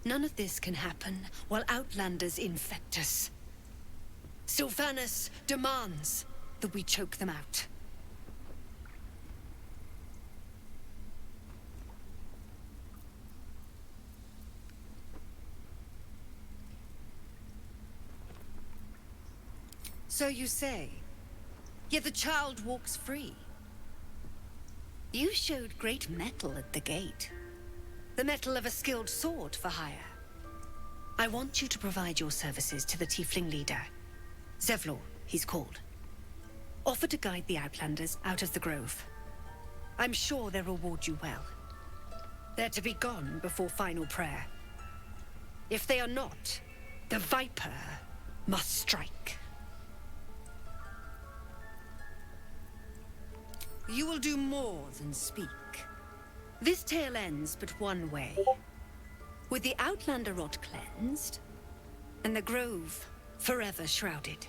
None of this can happen while Outlanders infect us. Sylvanas demands that we choke them out. So you say, yet the child walks free. You showed great mettle at the gate. The mettle of a skilled sword for hire. I want you to provide your services to the tiefling leader. Zevlor, he's called. Offer to guide the Outlanders out of the grove. I'm sure they'll reward you well. They're to be gone before final prayer. If they are not, the Viper must strike. You will do more than speak. This tale ends but one way. With the Outlander rot cleansed, and the grove forever shrouded.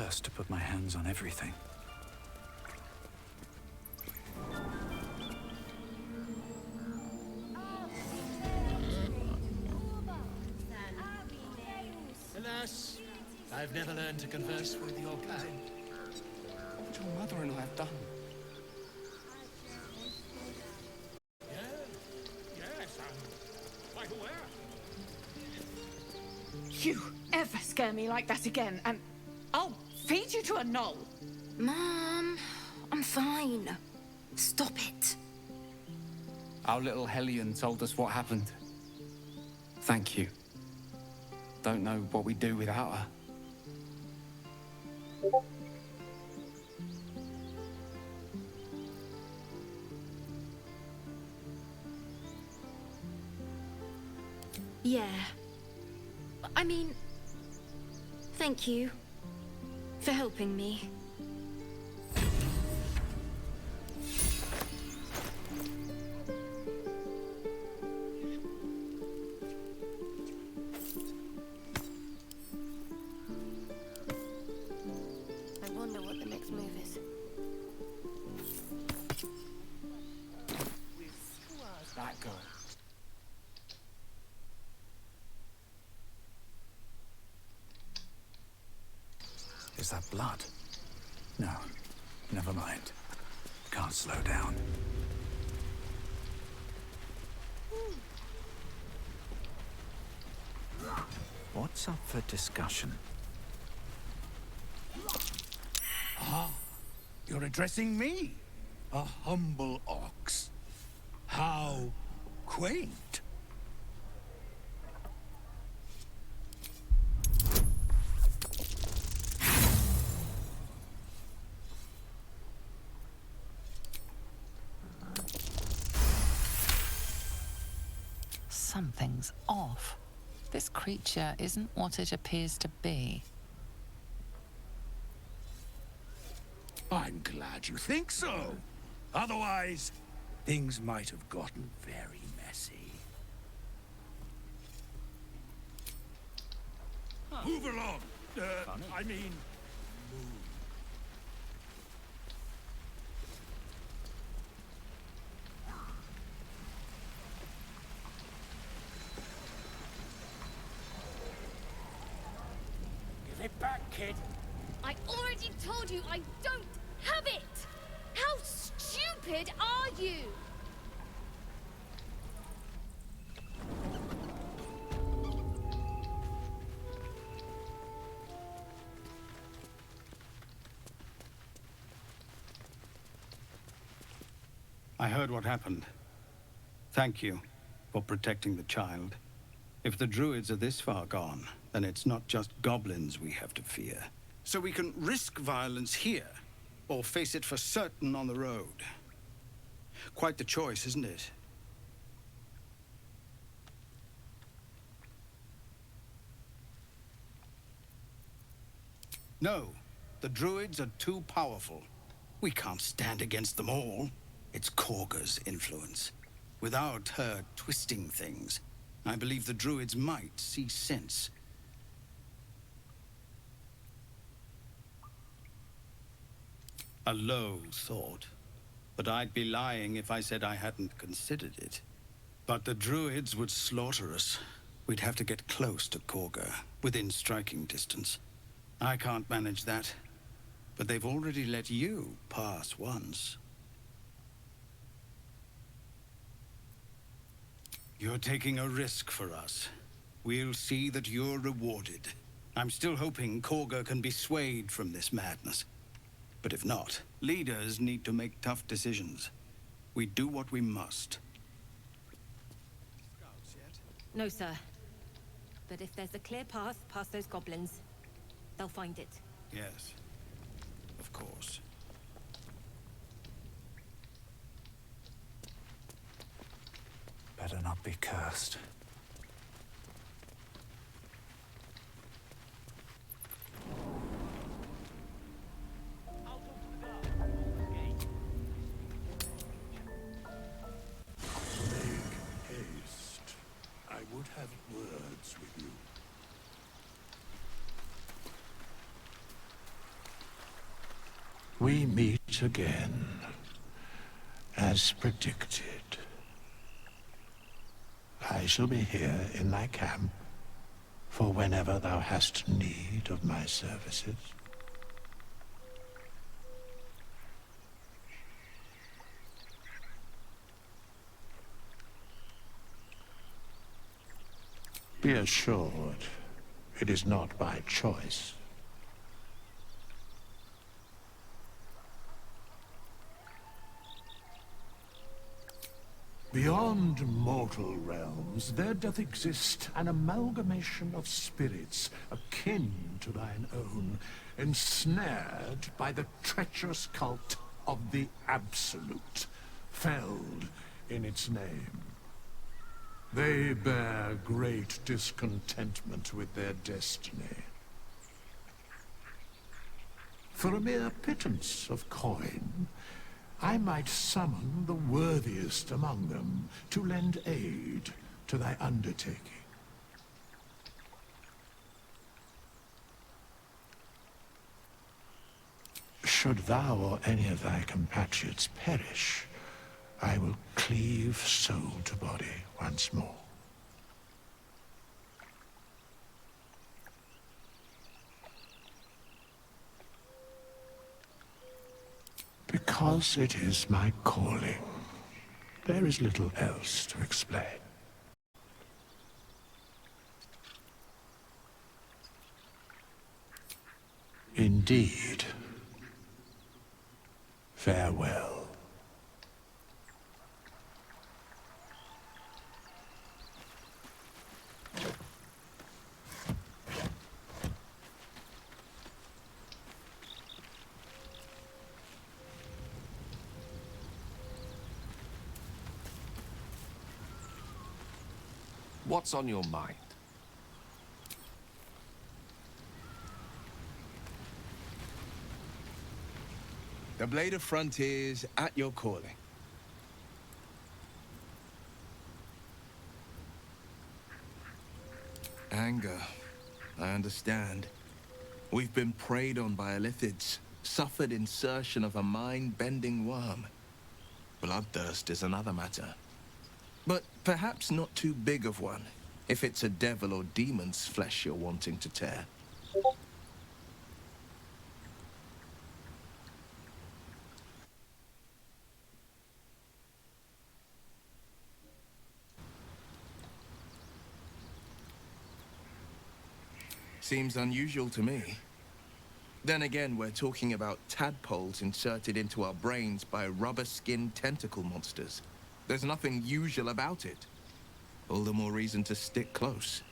first to put my hands on everything. Alas, I've never learned to converse with your kind. What your mother and I have done. Yes, I'm quite aware. You ever scare me like that again, and I'll feed you to a knoll. Mom, I'm fine. Stop it. Our little Hellion told us what happened. Thank you. Don't know what we'd do without her. Yeah. I mean, thank you for helping me. I wonder what the next move is. That girl. Is that blood? No. Never mind. Can't slow down. What's up for discussion? Ah, you're addressing me, a humble ox. How quaint. Something's off. This creature isn't what it appears to be. I'm glad you think so. Otherwise, things might have gotten very messy. Move along. I mean, move. Give it back, kid. I already told you I don't have it! How stupid are you? I heard what happened. Thank you for protecting the child. If the druids are this far gone, then it's not just goblins we have to fear. So we can risk violence here, or face it for certain on the road. Quite the choice, isn't it? No, the druids are too powerful. We can't stand against them all. It's Korga's influence. Without her twisting things, I believe the druids might see sense. A low thought, but I'd be lying if I said I hadn't considered it. But the druids would slaughter us. We'd have to get close to Korga, within striking distance. I can't manage that, but they've already let you pass once. You're taking a risk for us. We'll see that you're rewarded. I'm still hoping Korga can be swayed from this madness. But if not, leaders need to make tough decisions. We do what we must. No, sir. But if there's a clear path past those goblins, they'll find it. Yes, of course. Better not be cursed. Haste. I would have words with you. We meet again, as predicted. I shall be here in thy camp, for whenever thou hast need of my services. Be assured, it is not by choice. Beyond mortal realms, there doth exist an amalgamation of spirits akin to thine own, ensnared by the treacherous cult of the Absolute, felled in its name. They bear great discontentment with their destiny. For a mere pittance of coin, I might summon the worthiest among them to lend aid to thy undertaking. Should thou or any of thy compatriots perish, I will cleave soul to body once more. Because it is my calling. There is little else to explain. Indeed. Farewell. What's on your mind? The Blade of Frontiers at your calling. Anger. I understand. We've been preyed on by Illithids, suffered insertion of a mind-bending worm. Bloodthirst is another matter. But perhaps not too big of one, if it's a devil or demon's flesh you're wanting to tear. Seems unusual to me. Then again, we're talking about tadpoles inserted into our brains by rubber-skinned tentacle monsters. There's nothing usual about it. All the more reason to stick close.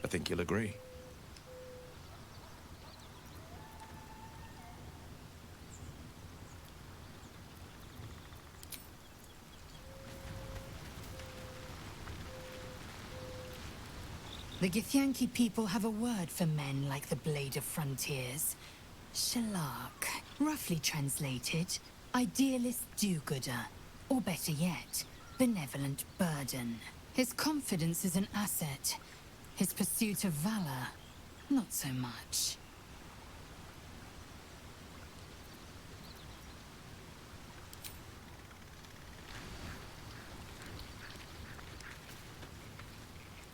I think you'll agree. The Githyanki people have a word for men like the Blade of Frontiers. Shalak. Roughly translated, idealist do-gooder. Or better yet, benevolent burden. His confidence is an asset. His pursuit of valor, not so much.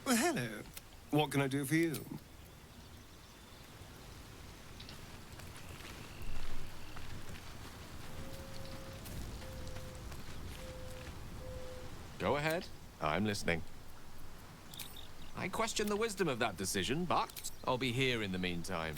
Well, hello. What can I do for you? Go ahead. I'm listening. I question the wisdom of that decision, but I'll be here in the meantime.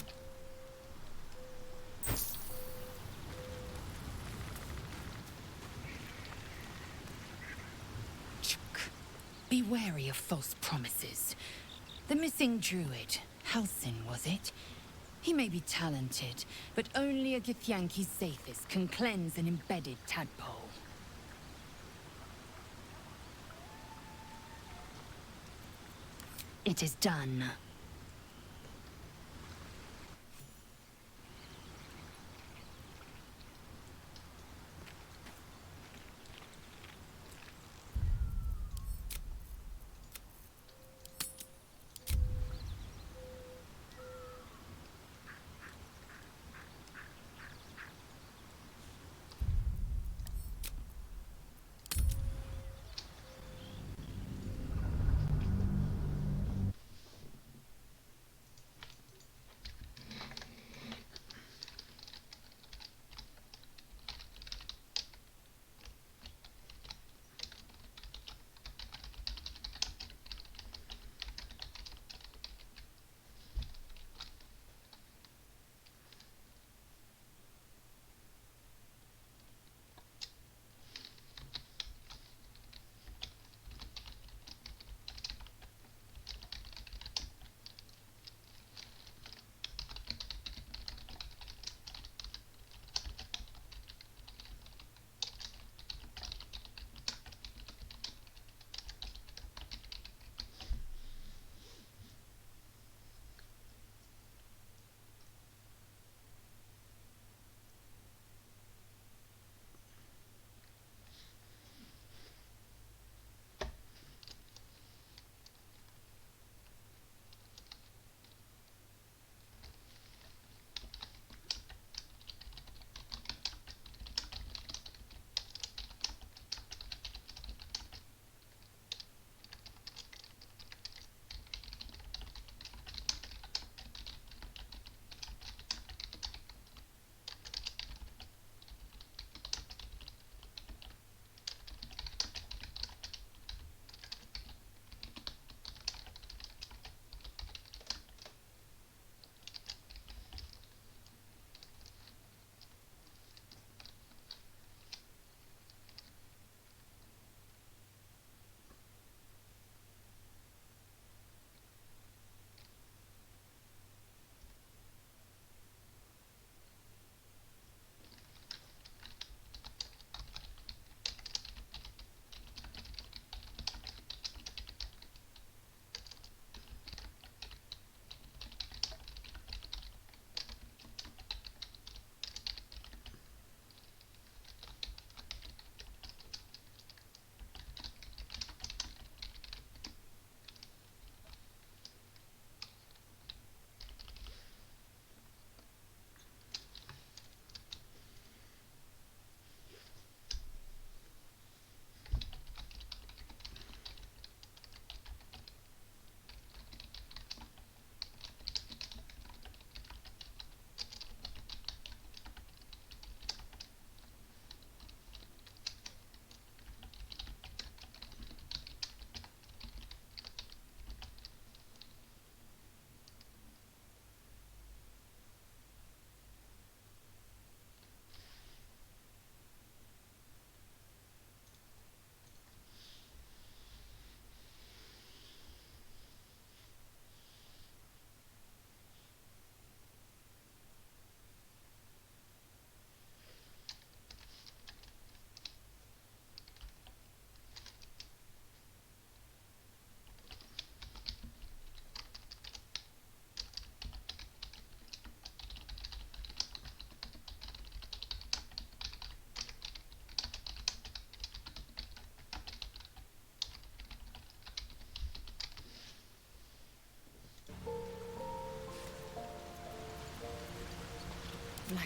Be wary of false promises. The missing druid, Halsin, was it? He may be talented, but only a Githyanki Zathis can cleanse an embedded tadpole. It is done.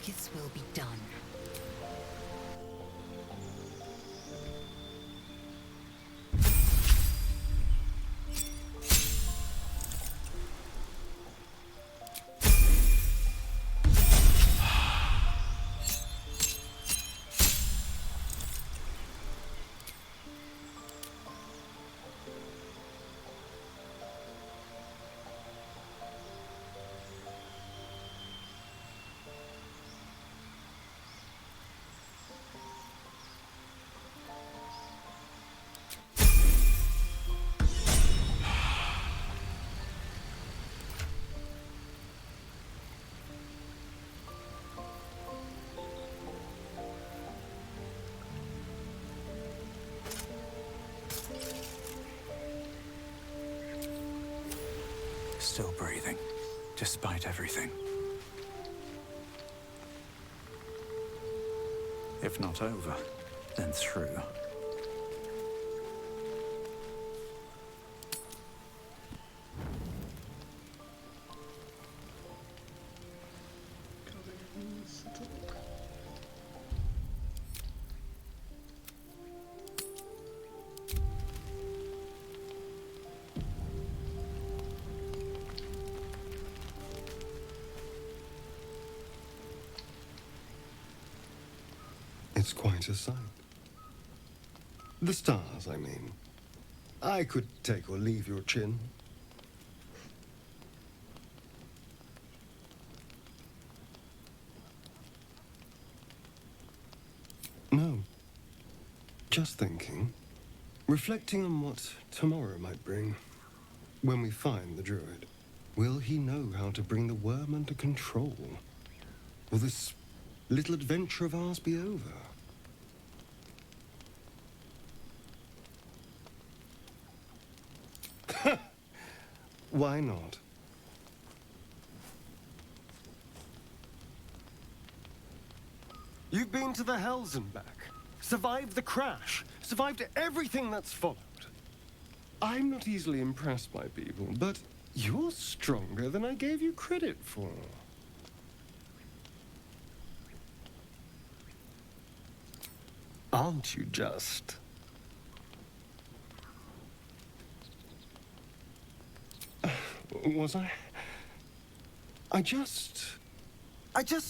Justice will be done. Still breathing, despite everything. If not over, then through. It's quite a sight. The stars, I mean. I could take or leave your chin. No. Just thinking. Reflecting on what tomorrow might bring. When we find the druid, will he know how to bring the worm under control? Will this little adventure of ours be over? Why not? You've been to the Hells and back, survived the crash, survived everything that's followed. I'm not easily impressed by people, but you're stronger than I gave you credit for. Aren't you just? Was I? I just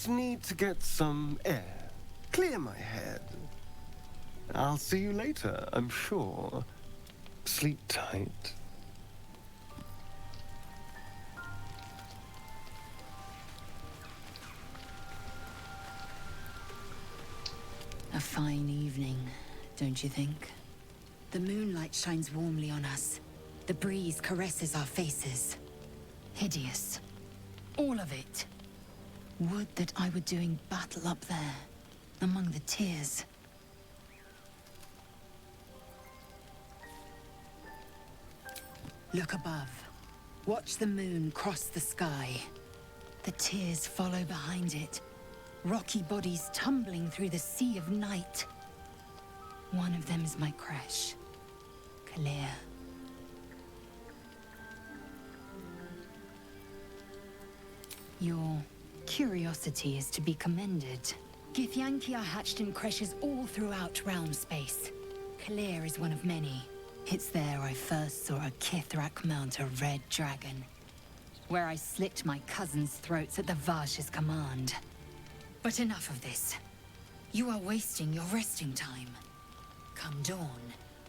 need to get some air. Clear my head. I'll see you later, I'm sure. Sleep tight. A fine evening, don't you think? The moonlight shines warmly on us. The breeze caresses our faces. Hideous. All of it. Would that I were doing battle up there, among the tears. Look above. Watch the moon cross the sky. The tears follow behind it. Rocky bodies tumbling through the sea of night. One of them is my crush, Kalir. Your curiosity is to be commended. Githyanki are hatched in creches all throughout realm space. Kalir is one of many. It's there I first saw a Kithrak mount a red dragon, where I slit my cousins' throats at the Vash's command. But enough of this. You are wasting your resting time. Come dawn,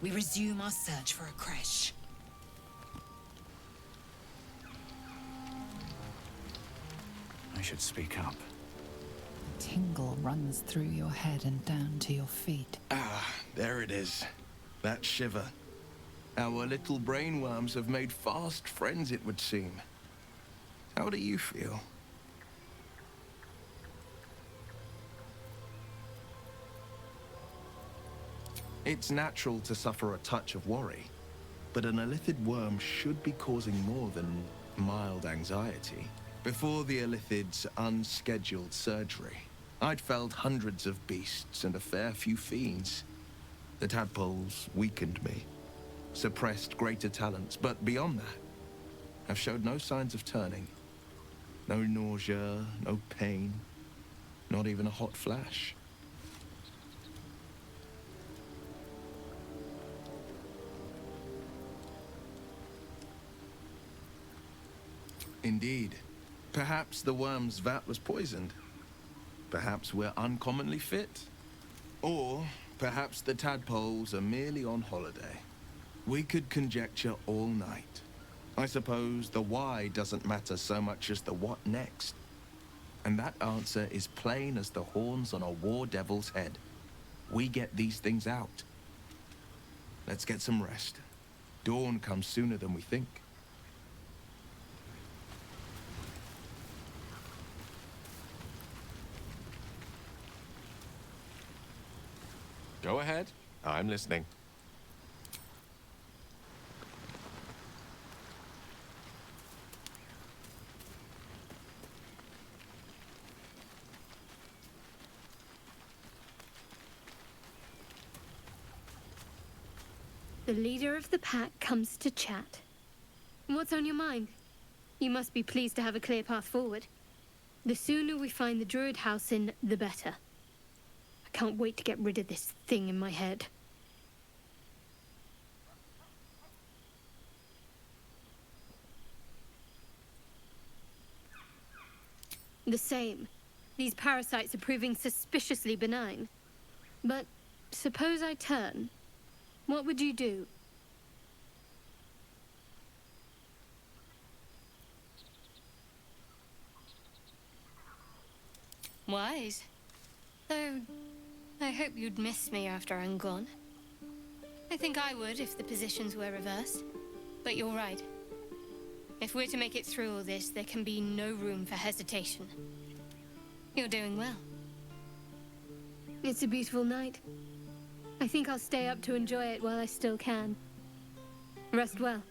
we resume our search for a creche. I should speak up. Tingle runs through your head and down to your feet. Ah, there it is. That shiver. Our little brainworms have made fast friends, it would seem. How do you feel? It's natural to suffer a touch of worry, but an illithid worm should be causing more than mild anxiety. Before the illithid's unscheduled surgery, I'd felled hundreds of beasts and a fair few fiends. The tadpoles weakened me, suppressed greater talents, but beyond that, I've showed no signs of turning. No nausea, no pain, Not even a hot flash. Indeed. Perhaps the worm's vat was poisoned. Perhaps we're uncommonly fit. Or perhaps the tadpoles are merely on holiday. We could conjecture all night. I suppose the why doesn't matter so much as the what next. And that answer is plain as the horns on a war devil's head. We get these things out. Let's get some rest. Dawn comes sooner than we think. Go ahead. I'm listening. The leader of the pack comes to chat. What's on your mind? You must be pleased to have a clear path forward. The sooner we find the Druid house in, the better. I can't wait to get rid of this thing in my head. The same. These parasites are proving suspiciously benign. But suppose I turn. What would you do? Wise. Though, I hope you'd miss me after I'm gone. I think I would if the positions were reversed. But you're right. If we're to make it through all this, there can be no room for hesitation. You're doing well. It's a beautiful night. I think I'll stay up to enjoy it while I still can. Rest well.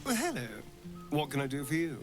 Well, hello. What can I do for you?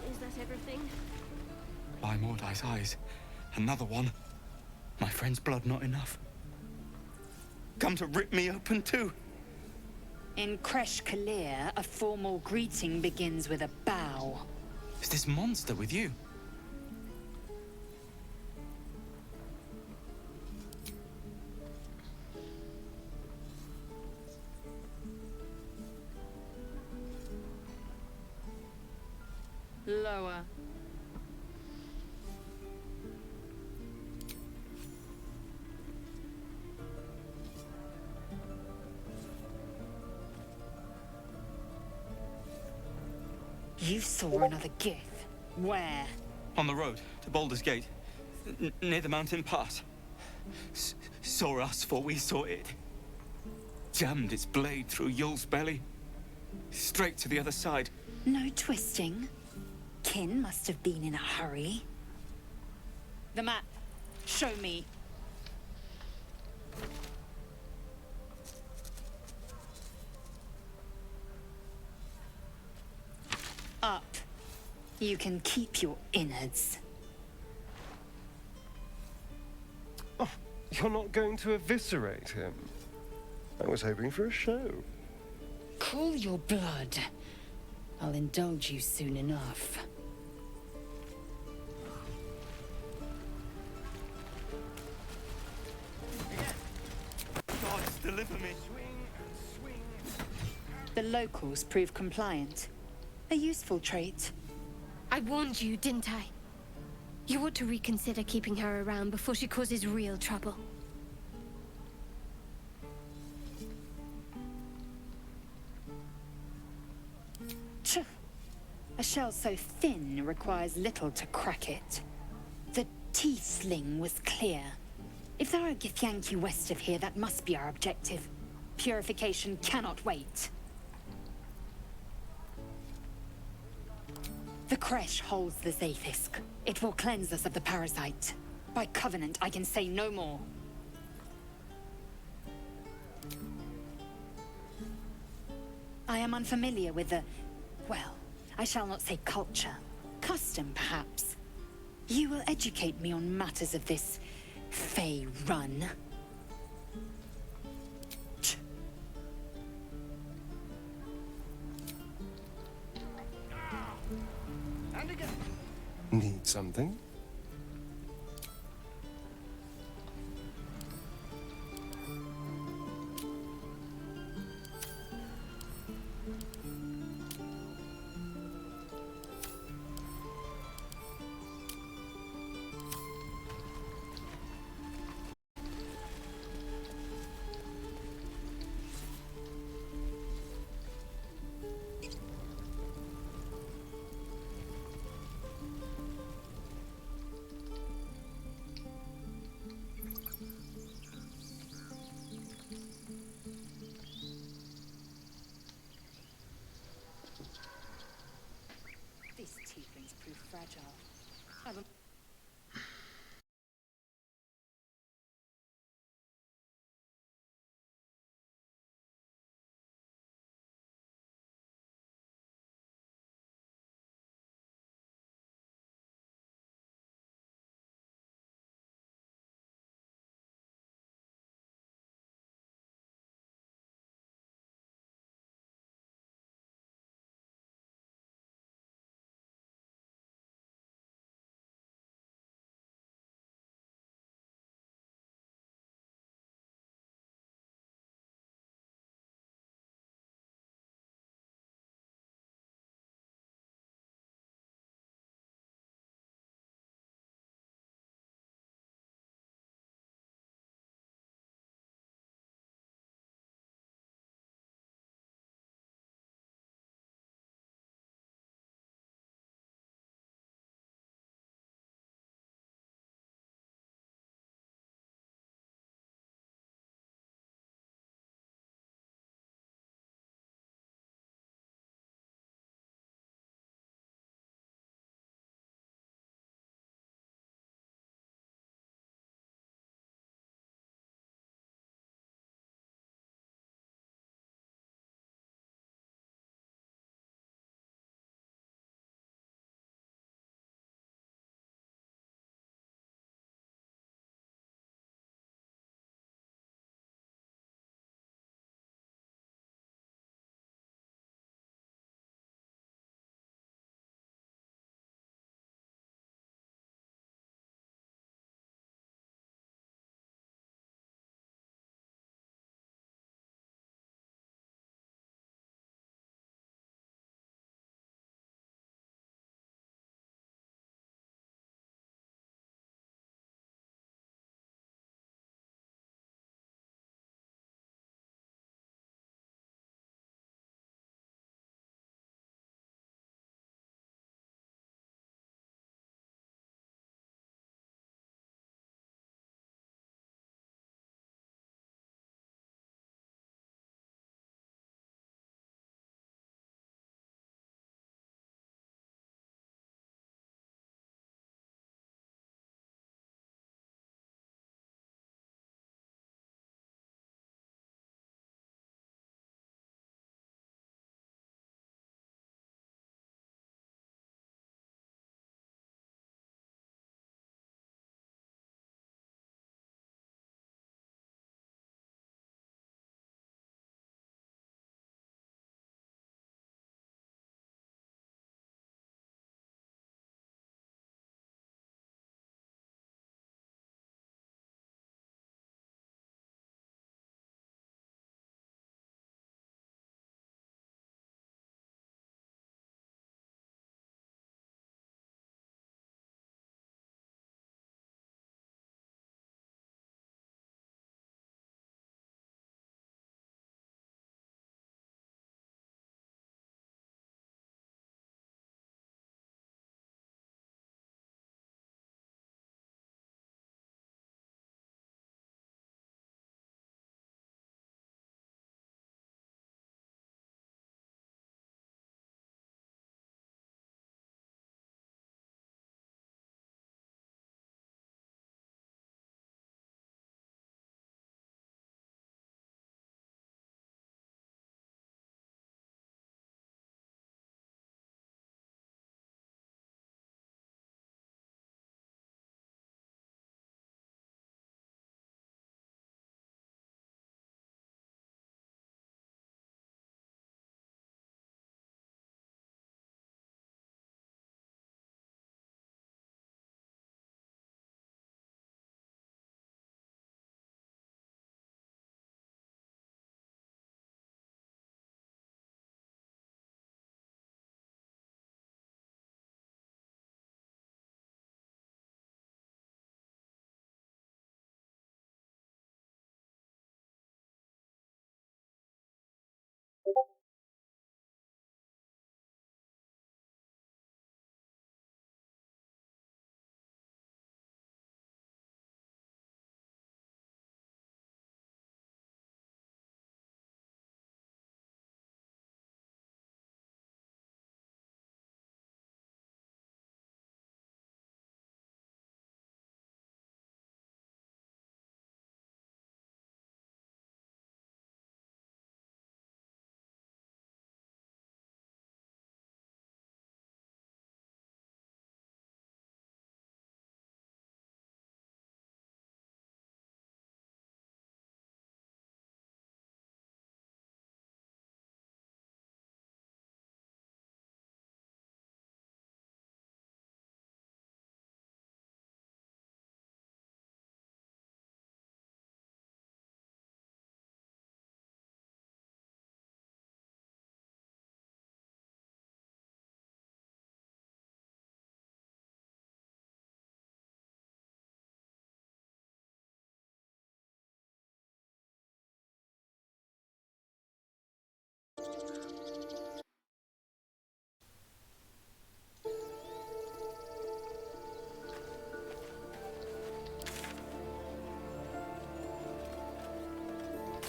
Is that everything? By Mordai's eyes, another one. My friend's blood not enough. Come to rip me open too. In Kresh Kalir, a formal greeting begins with a bow. Is this monster with you? Lower. You saw another Gith. Where? On the road to Baldur's Gate, near the mountain pass. Saw us before we saw it. Jammed its blade through Yul's belly. Straight to the other side. No twisting. Kin must have been in a hurry. The map. Show me. Up. You can keep your innards. Oh, you're not going to eviscerate him? I was hoping for a show. Cool your blood. I'll indulge you soon enough. Gods, deliver me. The locals prove compliant. A useful trait. I warned you, didn't I? You ought to reconsider keeping her around before she causes real trouble. Tch. A shell so thin requires little to crack it. The tiefling was clear. If there are Githyanki west of here, that must be our objective. Purification cannot wait. The Kresh holds the Zafisk. It will cleanse us of the parasite. By covenant, I can say no more. I am unfamiliar with the... well, I shall not say culture. Custom, perhaps. You will educate me on matters of this... Fey run. And again. Need something?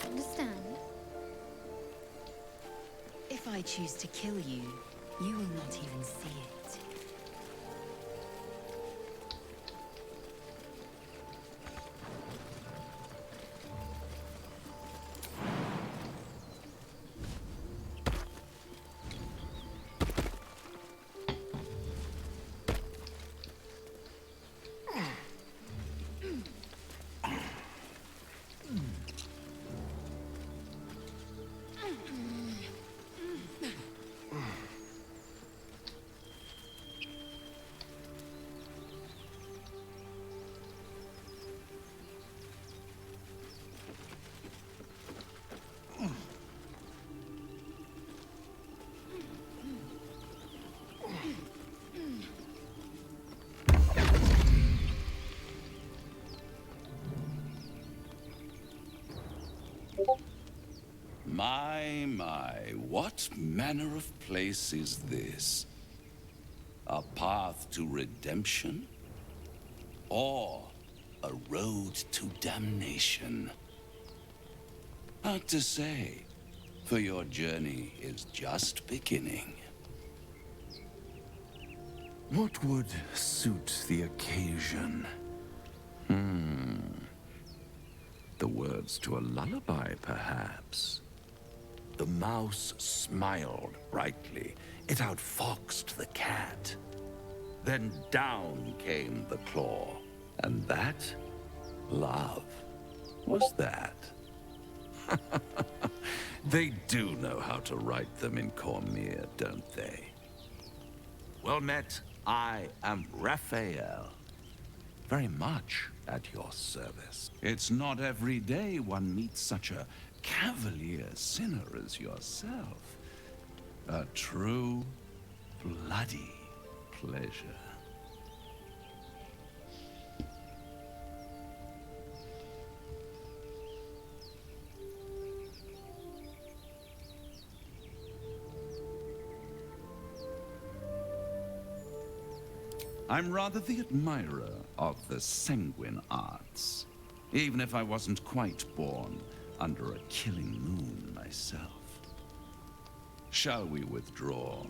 Understand? If I choose to kill you, you will not even see it. My, what manner of place is this? A path to redemption? Or a road to damnation? Hard to say, for your journey is just beginning. What would suit the occasion? The words to a lullaby, perhaps. The mouse smiled brightly. It outfoxed the cat. Then down came the claw. And that? Love. Was that? They do know how to write them in Cormier, don't they? Well met, I am Raphael. Very much at your service. It's not every day one meets such a cavalier sinner as yourself. A true, bloody pleasure. I'm rather the admirer of the sanguine arts, even if I wasn't quite born under a killing moon myself. Shall we withdraw?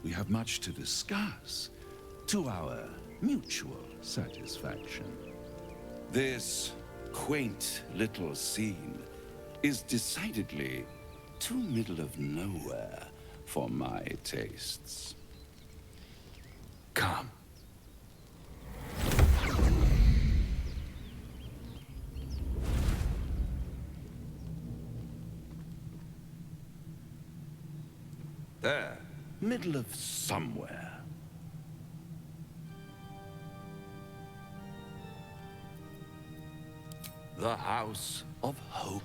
We have much to discuss, to our mutual satisfaction. This quaint little scene is decidedly too middle of nowhere for my tastes. Come. There, middle of somewhere. The House of Hope,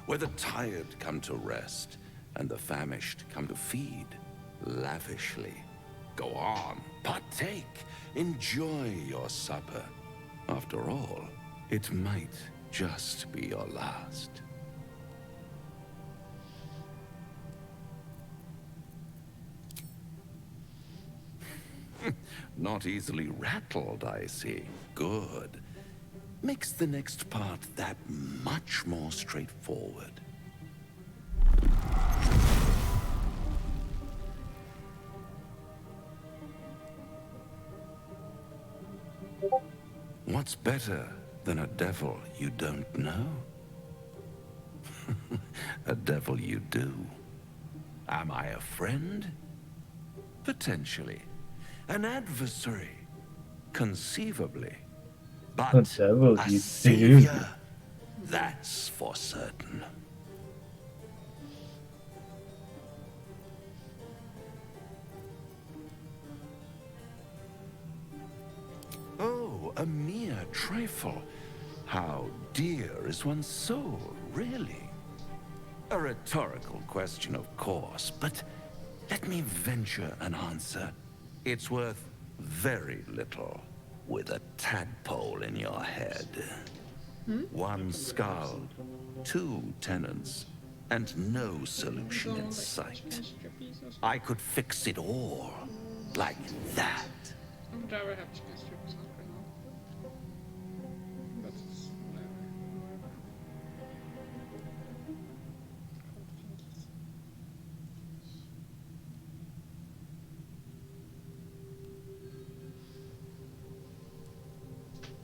where the tired come to rest and the famished come to feed lavishly. Go on, partake, enjoy your supper. After all, it might just be your last. Not easily rattled, I see. Good. Makes the next part that much more straightforward. What's better than a devil you don't know? A devil you do. Am I a friend? Potentially. An adversary? Conceivably. But The devil a you do. savior? That's for certain. Oh, a mere trifle. How dear is one's soul, really? A rhetorical question, of course, but let me venture an answer. It's worth very little with a tadpole in your head. One skull, two tenants, and no solution in sight. I could fix it all, like that. I would rather have chicken strips for now. But it's whatever.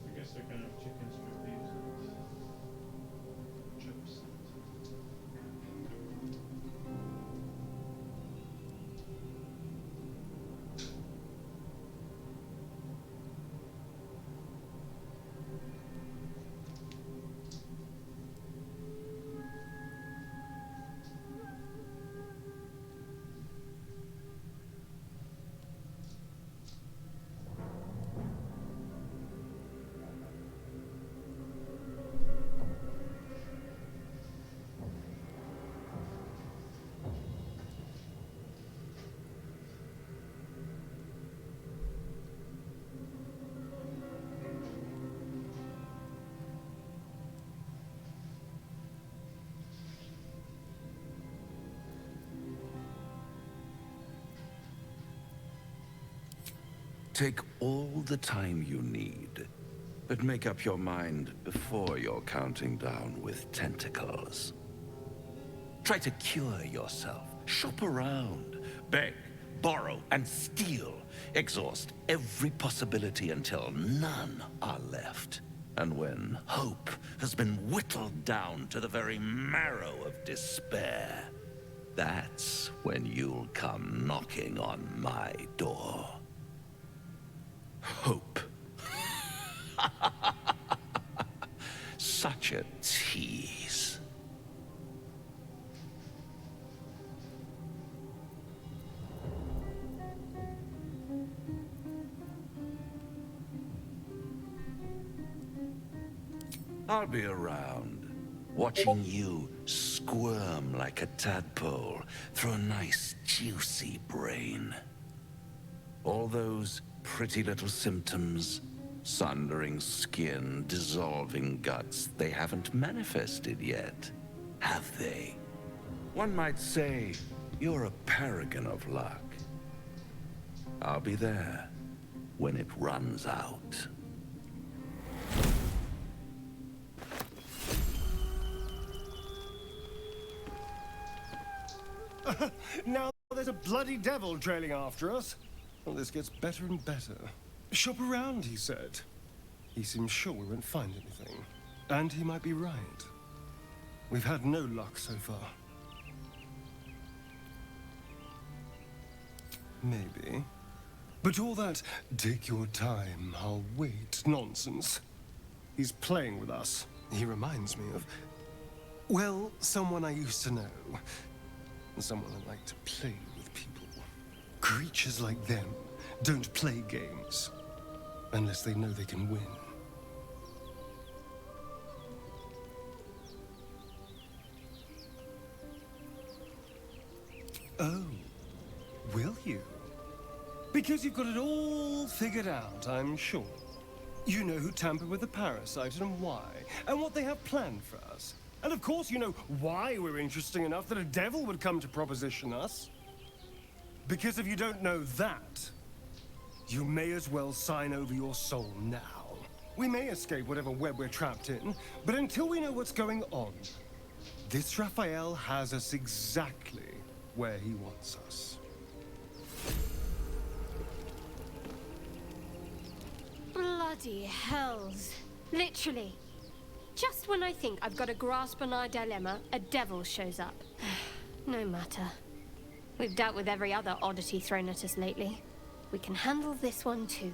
I guess they're gonna have chicken strippies and chips. Take all the time you need, but make up your mind before you're counting down with tentacles. Try to cure yourself. Shop around. Beg, borrow, and steal. Exhaust every possibility until none are left. And when hope has been whittled down to the very marrow of despair, that's when you'll come knocking on my door. Hope. Such a tease. I'll be around, watching you squirm like a tadpole through a nice, juicy brain. All those pretty little symptoms, sundering skin, dissolving guts, they haven't manifested yet, have they? One might say you're a paragon of luck. I'll be there when it runs out. Now there's a bloody devil trailing after us. Well, this gets better and better. Shop around, he said. He seems sure we won't find anything. And he might be right. We've had no luck so far. Maybe. But all that, take your time, I'll wait nonsense. He's playing with us. He reminds me of, well, someone I used to know. Someone I like to play with people. Creatures like them don't play games unless they know they can win. Oh, will you? Because you've got it all figured out, I'm sure. You know who tampered with the parasite and why, and what they have planned for us. And of course you know why we're interesting enough that a devil would come to proposition us. Because if you don't know that, you may as well sign over your soul now. We may escape whatever web we're trapped in, but until we know what's going on, this Raphael has us exactly where he wants us. Bloody hells. Literally. Just when I think I've got a grasp on our dilemma, a devil shows up. No matter. We've dealt with every other oddity thrown at us lately. We can handle this one too.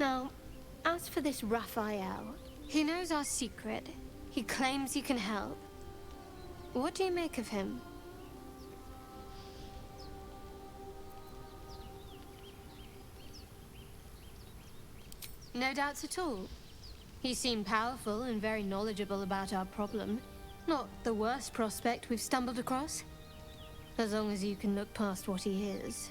Now, as for this Raphael, he knows our secret. He claims he can help. What do you make of him? No doubts at all. He seemed powerful and very knowledgeable about our problem. Not the worst prospect we've stumbled across. As long as you can look past what he is.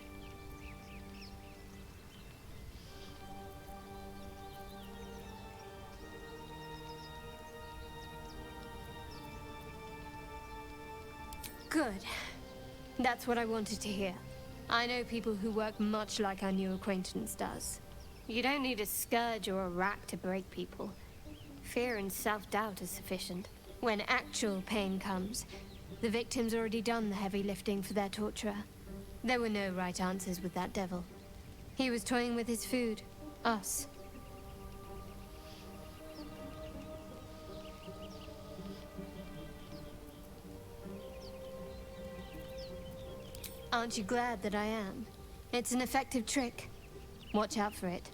Good. That's what I wanted to hear. I know people who work much like our new acquaintance does. You don't need a scourge or a rack to break people. Fear and self-doubt is sufficient. When actual pain comes, the victim's already done the heavy lifting for their torturer. There were no right answers with that devil. He was toying with his food. Us. Aren't you glad that I am? It's an effective trick. Watch out for it.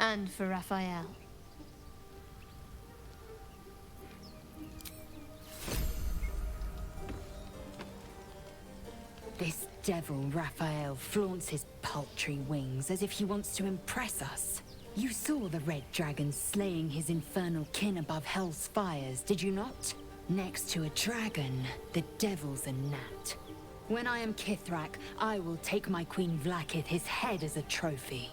And for Raphael. This devil, Raphael, flaunts his paltry wings as if he wants to impress us. You saw the red dragon slaying his infernal kin above hell's fires, did you not? Next to a dragon, the devil's a gnat. When I am Kithrak, I will take my Queen Vlaakith his head as a trophy.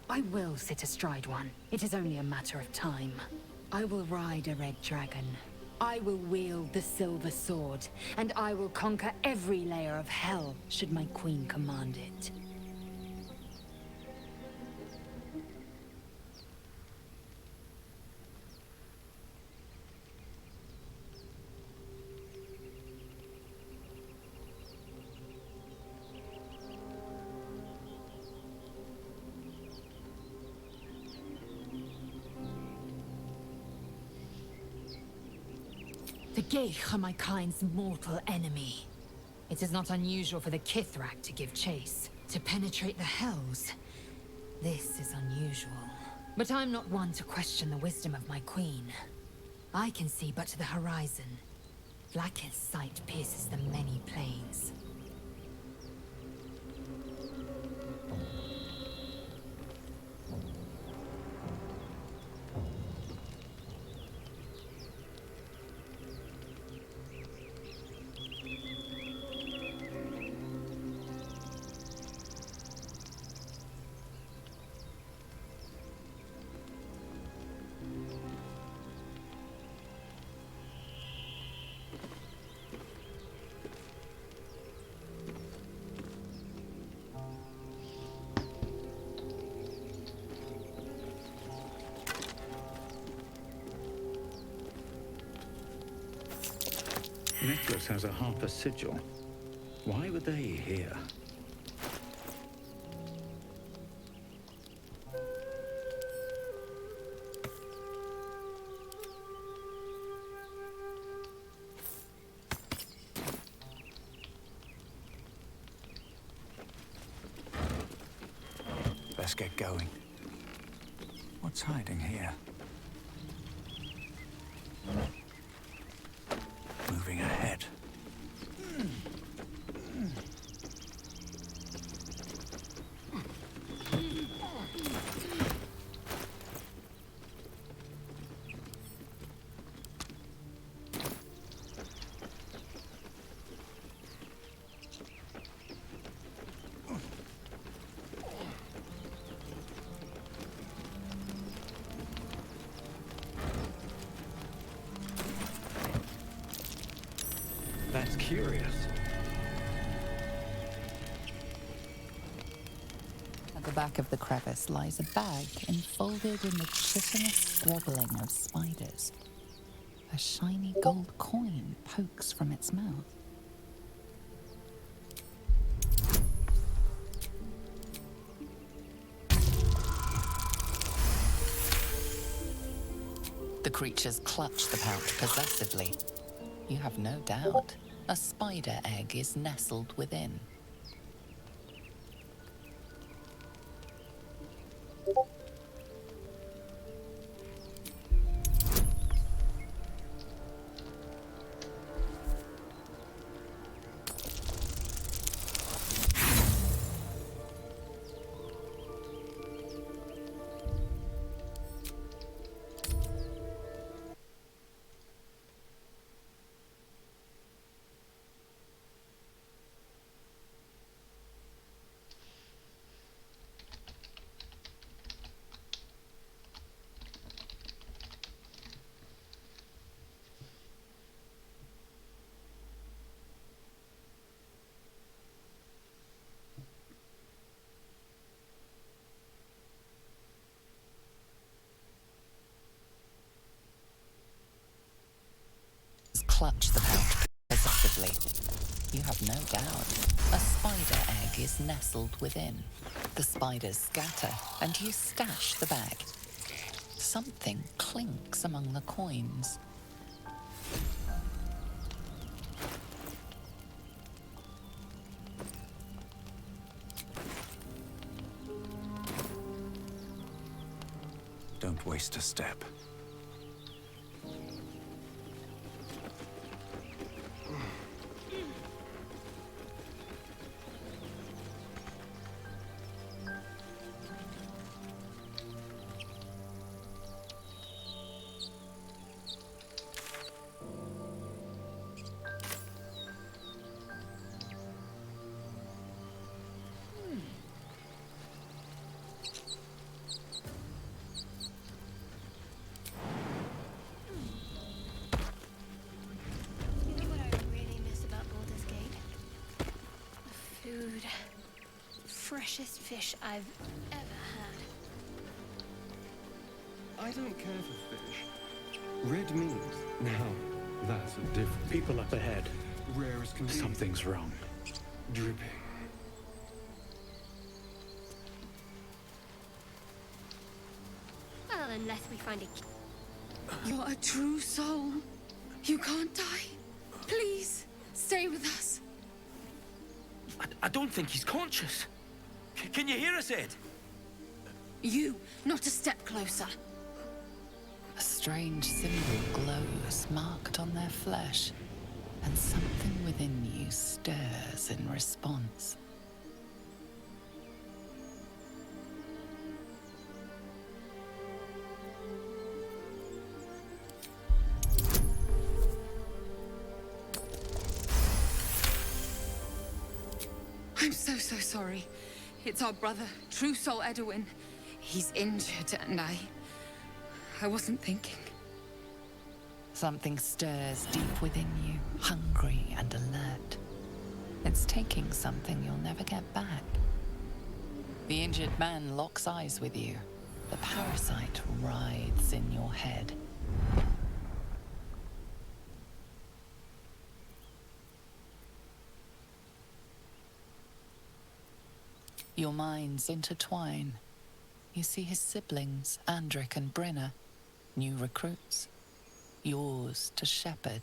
I will sit astride one. It is only a matter of time. I will ride a red dragon. I will wield the silver sword, and I will conquer every layer of hell, should my queen command it. The Geich are my kind's mortal enemy. It is not unusual for the Kithrak to give chase, to penetrate the hells. This is unusual. But I'm not one to question the wisdom of my queen. I can see but to the horizon. Vlaakith's sight pierces the many planes. Necklace has a Harper sigil. Why were they here? Let's get going. What's hiding here? Moving ahead. That's curious. At the back of the crevice lies a bag enfolded in the chitinous squabbling of spiders. A shiny gold coin pokes from its mouth. The creatures clutch the pouch possessively. You have no doubt. A spider egg is nestled within. clutch the pouch possessively. You have no doubt. A spider egg is nestled within. The spiders scatter, and you stash the bag. Something clinks among the coins. Don't waste a step. You know what I really miss about Baldur's Gate? The food. Freshest fish I've ever had. I don't care for fish. Red meat. Now, that's a different. People up ahead. Rare as can be. Something's wrong. Dripping. Well, unless we find a... You're a true soul. You can't die. Please, stay with us. I don't think he's conscious. Can you hear us, Ed? You, not a step closer. A strange symbol glows, marked on their flesh, and something within you stirs in response. I'm so sorry. It's our brother, True Soul Edwin. He's injured, and I wasn't thinking. Something stirs deep within you, hungry and alert. It's taking something you'll never get back. The injured man locks eyes with you. The parasite writhes in your head. Your minds intertwine. You see his siblings, Andric and Brenna, new recruits. Yours to shepherd.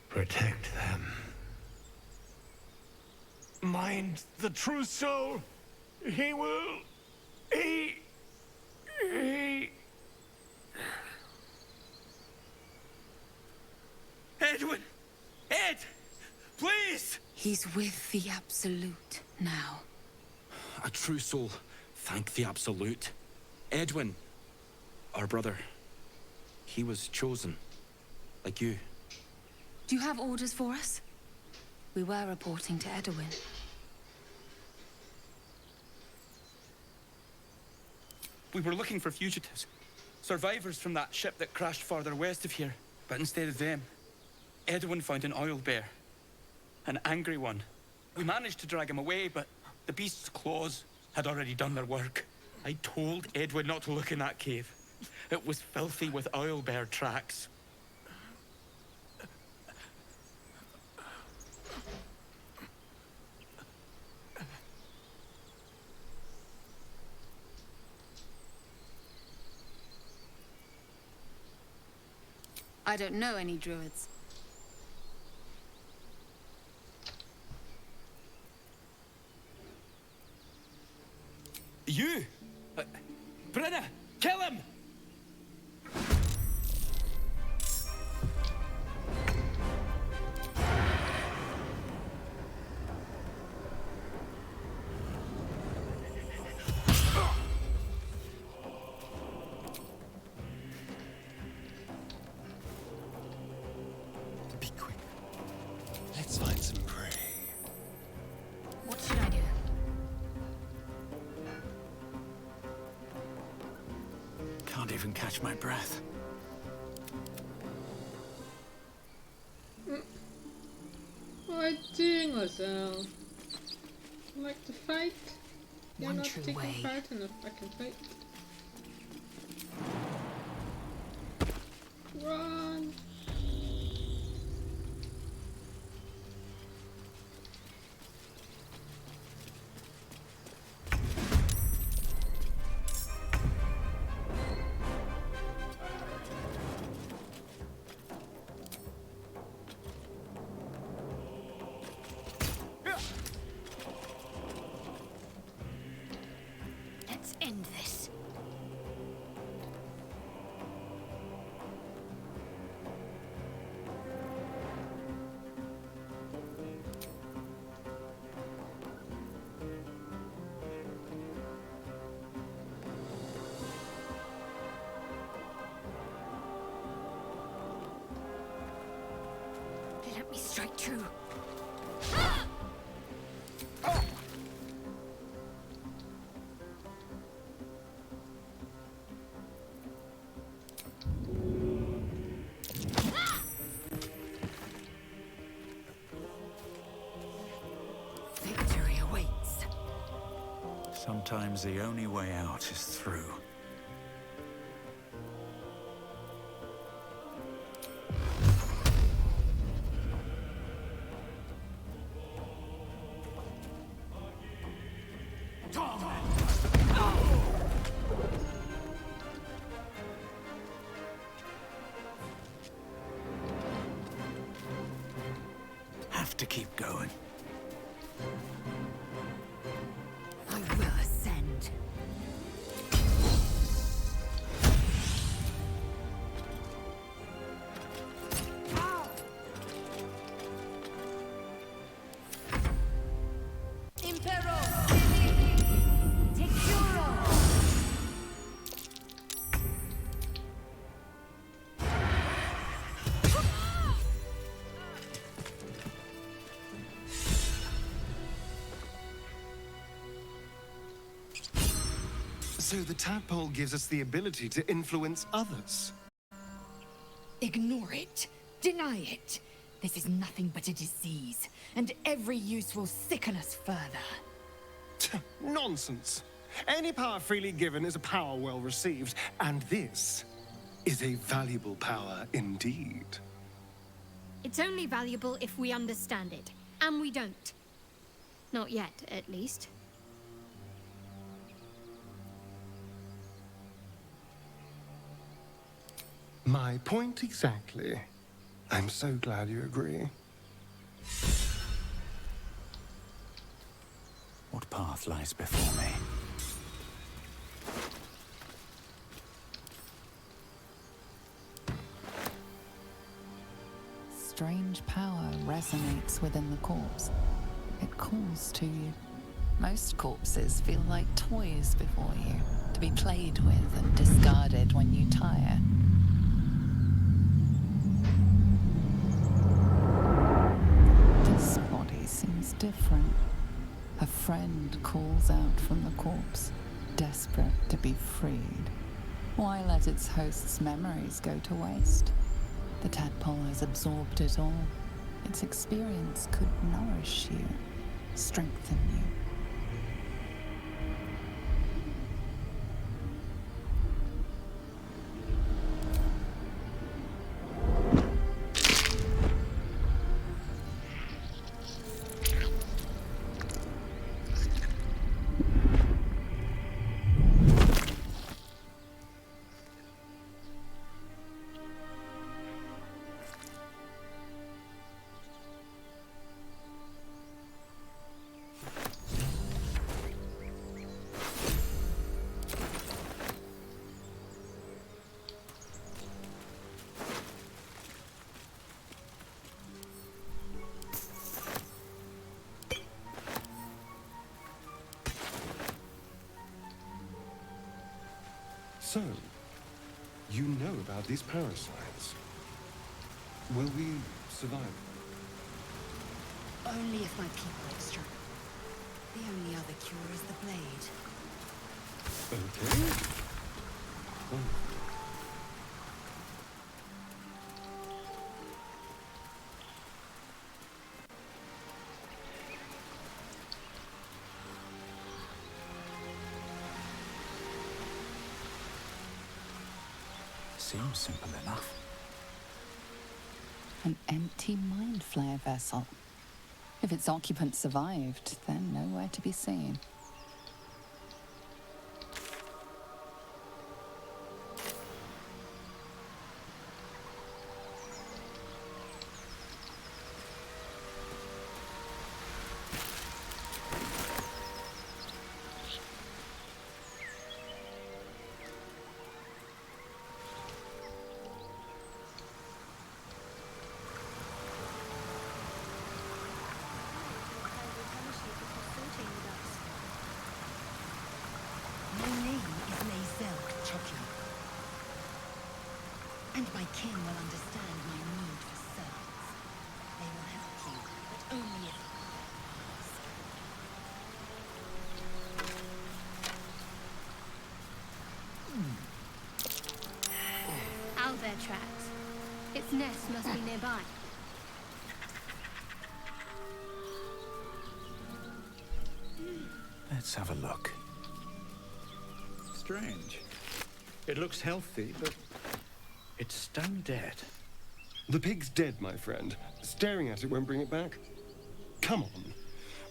Protect them. Mind the true soul. He will... He... Edwin! Ed! Please! He's with the Absolute now. A true soul. Thank the Absolute. Edwin, our brother, he was chosen, like you. Do you have orders for us? We were reporting to Edwin. We were looking for fugitives. Survivors from that ship that crashed farther west of here. But instead of them, Edwin found an oil bear. An angry one. We managed to drag him away, but the beast's claws had already done their work. I told Edwin not to look in that cave. It was filthy with oil bear tracks. I don't know any druids. You! Brenna! Kill him! Be quick. Let's find some prey. What should I do? Can't even catch my breath. What are you doing, Lizelle? You like to fight? You're One not true taking way. part in a fucking fight. Run! end this. Let me strike true. Victory awaits. Sometimes the only way out is through. Have to keep going. I will ascend. Impero! Securo! So the tadpole gives us the ability to influence others. Ignore it. Deny it. This is nothing but a disease, and every use will sicken us further. Nonsense. Any power freely given is a power well received, and this is a valuable power indeed. It's only valuable if we understand it, and we don't. Not yet, at least. My point exactly. I'm so glad you agree. What path lies before me? Strange power resonates within the corpse. It calls to you. Most corpses feel like toys before you, to be played with and discarded when you tire. This body seems different. A friend calls out from the corpse, desperate to be freed. Why let its host's memories go to waste? The tadpole has absorbed it all. Its experience could nourish you, strengthen you. So, you know about these parasites. Will we survive? Only if my people extract. The only other cure is the blade. Okay. Wonderful. Seems simple enough. An empty mind flare vessel. If its occupant survived, then nowhere to be seen. And my kin will understand my need for servants. They will help you, but only if... Owlbear tracks. Its nest must be nearby. Let's have a look. Strange. It looks healthy, but it's stone dead. The pig's dead, my friend. Staring at it won't bring it back. Come on.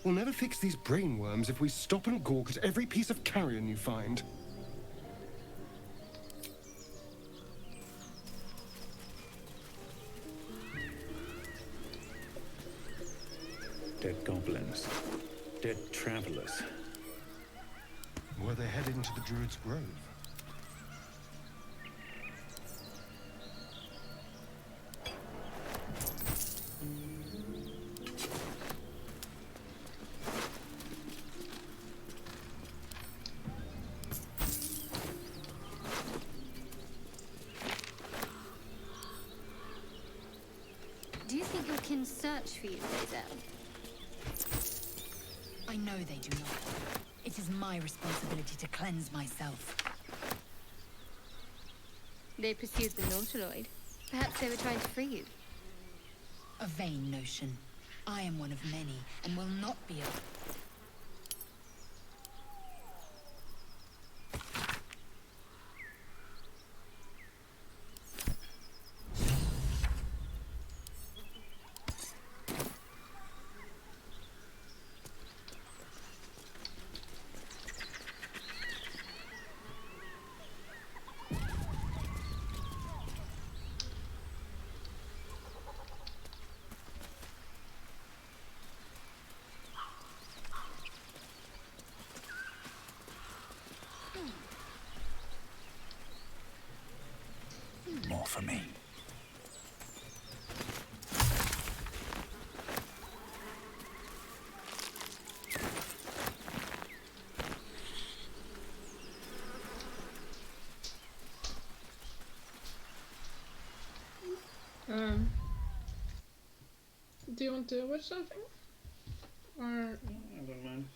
We'll never fix these brainworms if we stop and gawk at every piece of carrion you find. Dead goblins. Dead travelers. Were they heading to the Druid's grove? Do you think your kin search for you, Hazel? I know they do not. It is my responsibility to cleanse myself. They pursued the Nautiloid. Perhaps they were trying to free you. A vain notion. I am one of many, and will not be a... More for me. Do you want to watch something? Or I don't mind.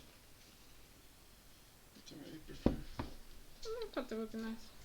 Whatever you prefer. I thought that would be nice.